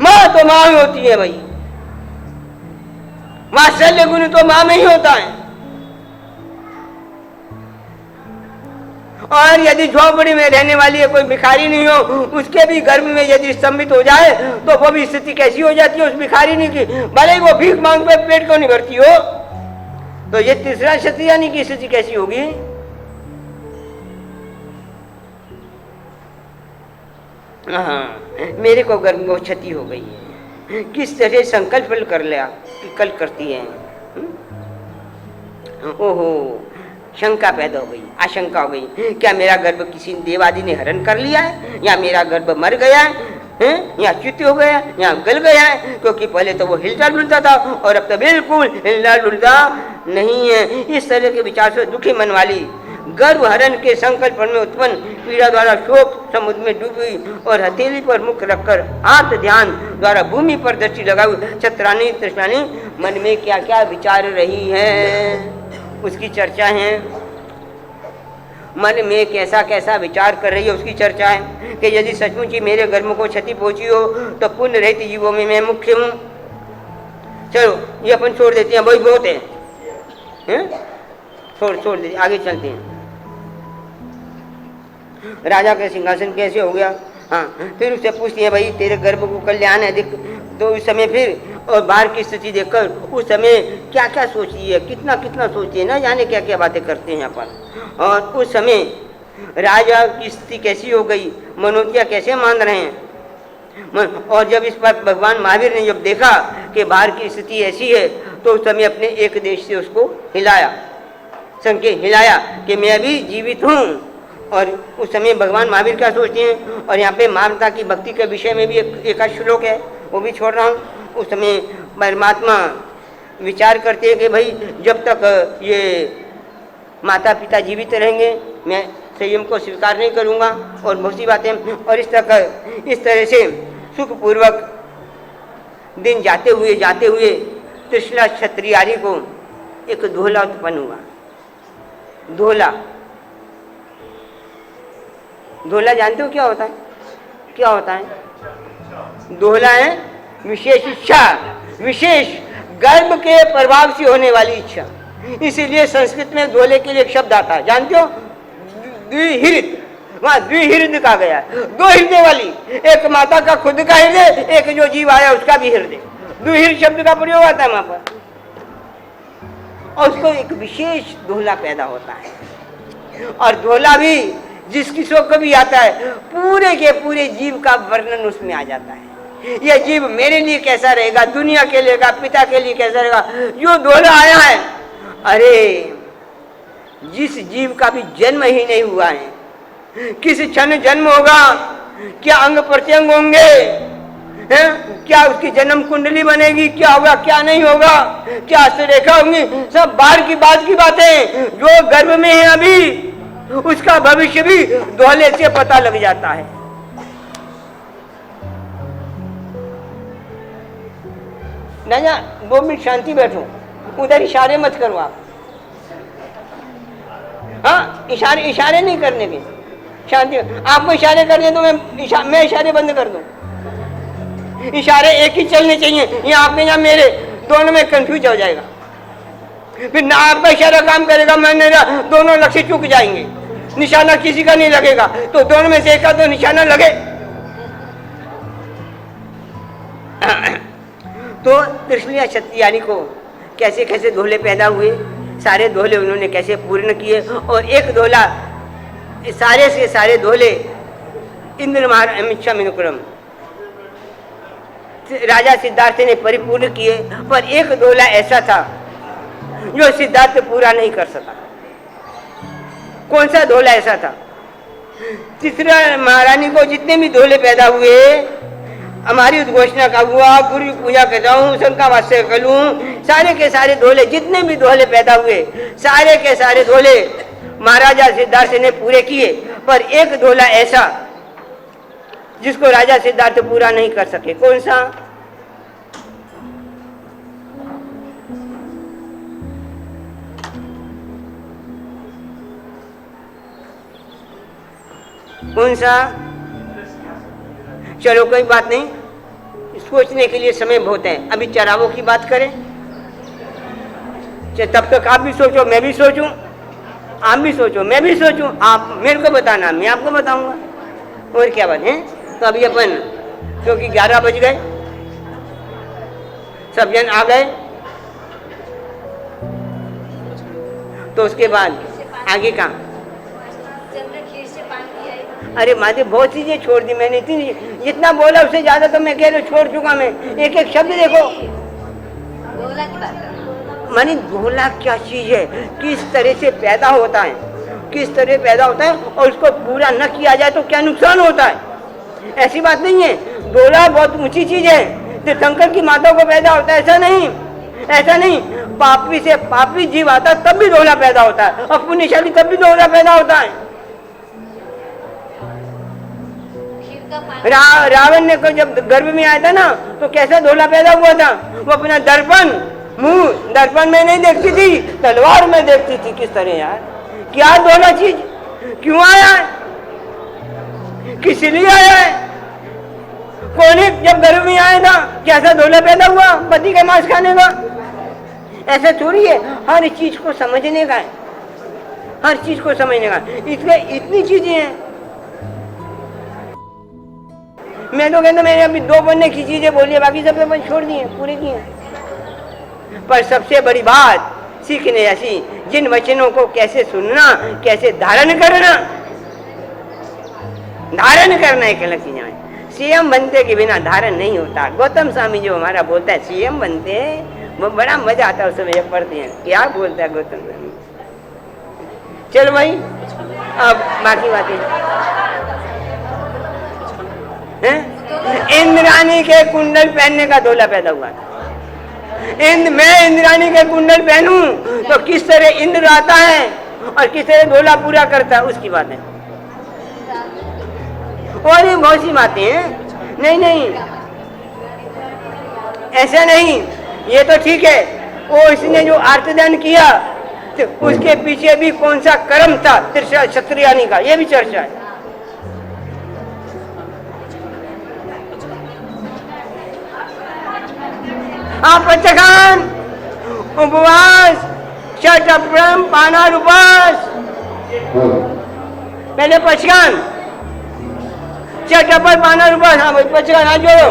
माँ तो माँ ही होती है भाई, वात्सल्य गुण तो माँ में ही होता है। और यदि झोंपड़ी में रहने वाली है, कोई भिखारी नहीं हो, उसके भी गर्भ में यदि स्तंभित हो जाए तो वो भी स्थिति कैसी हो जाती है उस भिखारिनी की, भले ही वो भीख मांग पे पेट क्यों नहीं भरती हो। तो ये तीसरा क्षत्रियानी की स्थिति कैसी होगी। हाँ, मेरे को गर्भ में क्षति हो गई है, किस तरह संकल्प कर लिया कि कल करती है, ओहो, शंका पैदा हो गई, आशंका हो गई, क्या मेरा गर्भ किसी देवादि ने हरण कर लिया है, या मेरा गर्भ मर गया है, या च्युत हो गया, या गल गया है, क्योंकि पहले तो वो हिलता डुलता था और अब तो बिल्कुल हिलता डुलता नहीं है। इस तरह के विचार से दुखी मन वाली गर्भ हरण के संकल्प में उत्पन्न पीड़ा द्वारा शोक समुद्र में डूबी और हथेली पर मुख रखकर आत्म ध्यान द्वारा भूमि पर दृष्टि लगाई छत्रानी तृष्णानी मन में क्या क्या विचार रही है उसकी चर्चा है। मन में कैसा कैसा विचार कर रही है उसकी चर्चा है कि यदि सचमुच ही मेरे गर्भ को क्षति पहुंची हो तो पुण्य रहित जीवों में मैं मुख्य हूँ। चलो ये अपन छोड़ देते हैं, वही बहुत है, छोड़ देते, आगे चलते हैं। राजा का सिंहासन कैसे हो गया, हाँ, फिर उससे पूछती है भाई तेरे गर्भ को कल्याण है दिख, तो उस समय फिर और बाहर की स्थिति देखकर उस समय क्या क्या सोची है, कितना कितना सोची है, ना जाने क्या क्या बातें करते हैं अपन। और उस समय राजा की स्थिति कैसी हो गई, मनोतिया कैसे मान रहे हैं। और जब इस पर भगवान महावीर ने जब देखा कि बाहर की स्थिति ऐसी है तो उस समय अपने एक देश से उसको हिलाया, संकेत हिलाया कि मैं भी जीवित हूँ। और उस समय भगवान महावीर क्या सोचते हैं। और यहाँ पे मानवता की भक्ति के विषय में भी एक श्लोक है, वो भी छोड़ रहा हूँ। उस समय परमात्मा विचार करते हैं कि भाई जब तक ये माता पिता जीवित रहेंगे मैं संयम को स्वीकार नहीं करूँगा और बहुत सी बातें। और इस तरह से सुखपूर्वक दिन जाते हुए त्रिशला क्षत्रियारी को एक धोला उत्पन्न हुआ। धोला जानते हो क्या होता है, क्या होता है? धोला है विशेष इच्छा, विशेष गर्भ के प्रभाव से होने वाली इच्छा। इसीलिए संस्कृत में धोले के लिए एक शब्द आता है, जानते हो, द्विहृद। वहां द्विहृद कहा गया, दो हृदय वाली, एक माता का खुद का हृदय, एक जो जीव आया उसका भी हृदय। द्विहृद शब्द का प्रयोग आता है वहां पर। और उसको एक विशेष धोला पैदा होता है। और धोला भी जिस किसी को भी आता है पूरे के पूरे जीव का वर्णन उसमें आ जाता है। यह जीव मेरे लिए कैसा रहेगा, दुनिया के लिए का पिता के लिए कैसा रहेगा। जो धोला आया है, अरे जिस जीव का भी जन्म ही नहीं हुआ है, किस क्षण जन्म होगा, क्या अंग प्रत्यंग होंगे, क्या उसकी जन्म कुंडली बनेगी, क्या होगा क्या नहीं होगा, क्या रेखा होंगी, सब बाहर की बात की बातें। जो गर्भ में है अभी उसका भविष्य भी धोले से पता लग जाता है। ना 2 मिनट शांति बैठो, उधर इशारे मत करो आप। हाँ, इशारे नहीं करने के, शांति। आपको इशारे करने तो मैं इशारे बंद कर दूं। इशारे एक ही चलने चाहिए, ये आपके या मेरे दोनों में कंफ्यूज हो जाएगा। फिर ना आपका इशारा काम करेगा, मैंने दोनों लक्ष्य चूक जाएंगे, निशाना किसी का नहीं लगेगा। तो दोनों में से एक का तो निशाना लगे। तो त्रिशला क्षत्रियारी को कैसे कैसे धोले पैदा हुए, सारे धोले उन्होंने कैसे पूर्ण किए। और एक धोला सारे से सारे धोले इंद्र महाराज राजा सिद्धार्थ ने परिपूर्ण किए, पर एक धोला ऐसा था जो सिद्धार्थ पूरा नहीं कर सका। कौन सा धोला ऐसा था? तीसरा महारानी को जितने भी धोले पैदा हुए, हमारी उद्घोषणा का हुआ, गुरु पूजा कर रहा हूँ, शंका वास्य करूँ, सारे के सारे धोले जितने भी धोले पैदा हुए, सारे के सारे धोले महाराजा सिद्धार्थ ने पूरे किए। पर एक धोला ऐसा जिसको राजा सिद्धार्थ पूरा नहीं कर सके। कौन सा? कौन सा? चलो कोई बात नहीं, सोचने के लिए समय बहुत है। अभी चरावों की बात करें, तब तक आप भी सोचो, मैं भी सोचूं, आप भी सोचो, मैं भी सोचूं। आप मेरे को बताना, मैं आपको बताऊंगा। और क्या बात है? तो अभी अपन, क्योंकि 11 बज गए, सब जन आ गए, तो उसके बाद आगे का, अरे माते बहुत चीजें छोड़ दी मैंने, इतनी जितना बोला उससे ज्यादा तो मैं कह रहा छोड़ चुका मैं। एक एक शब्द देखो, मानी ढोला क्या चीज है, किस तरह से पैदा होता है, किस तरह पैदा होता है, और उसको पूरा न किया जाए तो क्या नुकसान होता है। ऐसी बात नहीं है, ढोला बहुत ऊंची चीज है, तीर्थंकर की माता को पैदा होता है, ऐसा नहीं, ऐसा नहीं। पापी से पापी जीव आता है तब भी ढोला पैदा होता है, और पुण्यशाली तब भी ढोला पैदा होता है। रावण ने को जब गर्भ में आया था ना, तो कैसा ढोला पैदा हुआ था, वो अपना दर्पण मुंह दर्पण में नहीं देखती थी, तलवार में देखती थी। किस तरह यार, क्या ढोला चीज, क्यों आया है, किस लिए आया है, कौन जब गर्भ में आया था कैसा ढोला पैदा हुआ, पति का मांस खाने का। ऐसा थोड़ी है, हर चीज को समझने का है, हर चीज को समझने का। इसमें इतनी चीजें हैं, मैं तो कहता मैंने अभी 2 पन्ने की चीजें बोली है, बाकी सब अपन छोड़ दिए, पूरे किए। पर सबसे बड़ी बात सीखने ऐसी, जिन वचनों को कैसे सुनना, कैसे धारण करना, धारण करना एक अलग चीज है। सीएम बनते के बिना धारण नहीं होता। गौतम स्वामी जो हमारा बोलता है सीएम बनते, वो बड़ा मजा आता है उस समय जब पढ़ते हैं, क्या बोलता है गौतम स्वामी। चलो भाई, अब बाकी बातें इंद्राणी के कुंडल पहनने का ढोला पैदा हुआ। मैं इंद्राणी के कुंडल पहनूं तो किस तरह इंद्र आता है और किस तरह ढोला पूरा करता है, उसकी बात है। और ये बहुत सी बातें हैं। नहीं नहीं, ऐसा नहीं, ये तो ठीक है, वो इसने जो आर्तदान किया तो उसके पीछे भी कौन सा कर्म था क्षत्रियानी का, ये भी चर्चा है। पचखान उपवास छठम पानार उपवास, पहले पचखान छठ पर पानार उपवास। हाँ भाई पचखान, हाथ जोड़ो।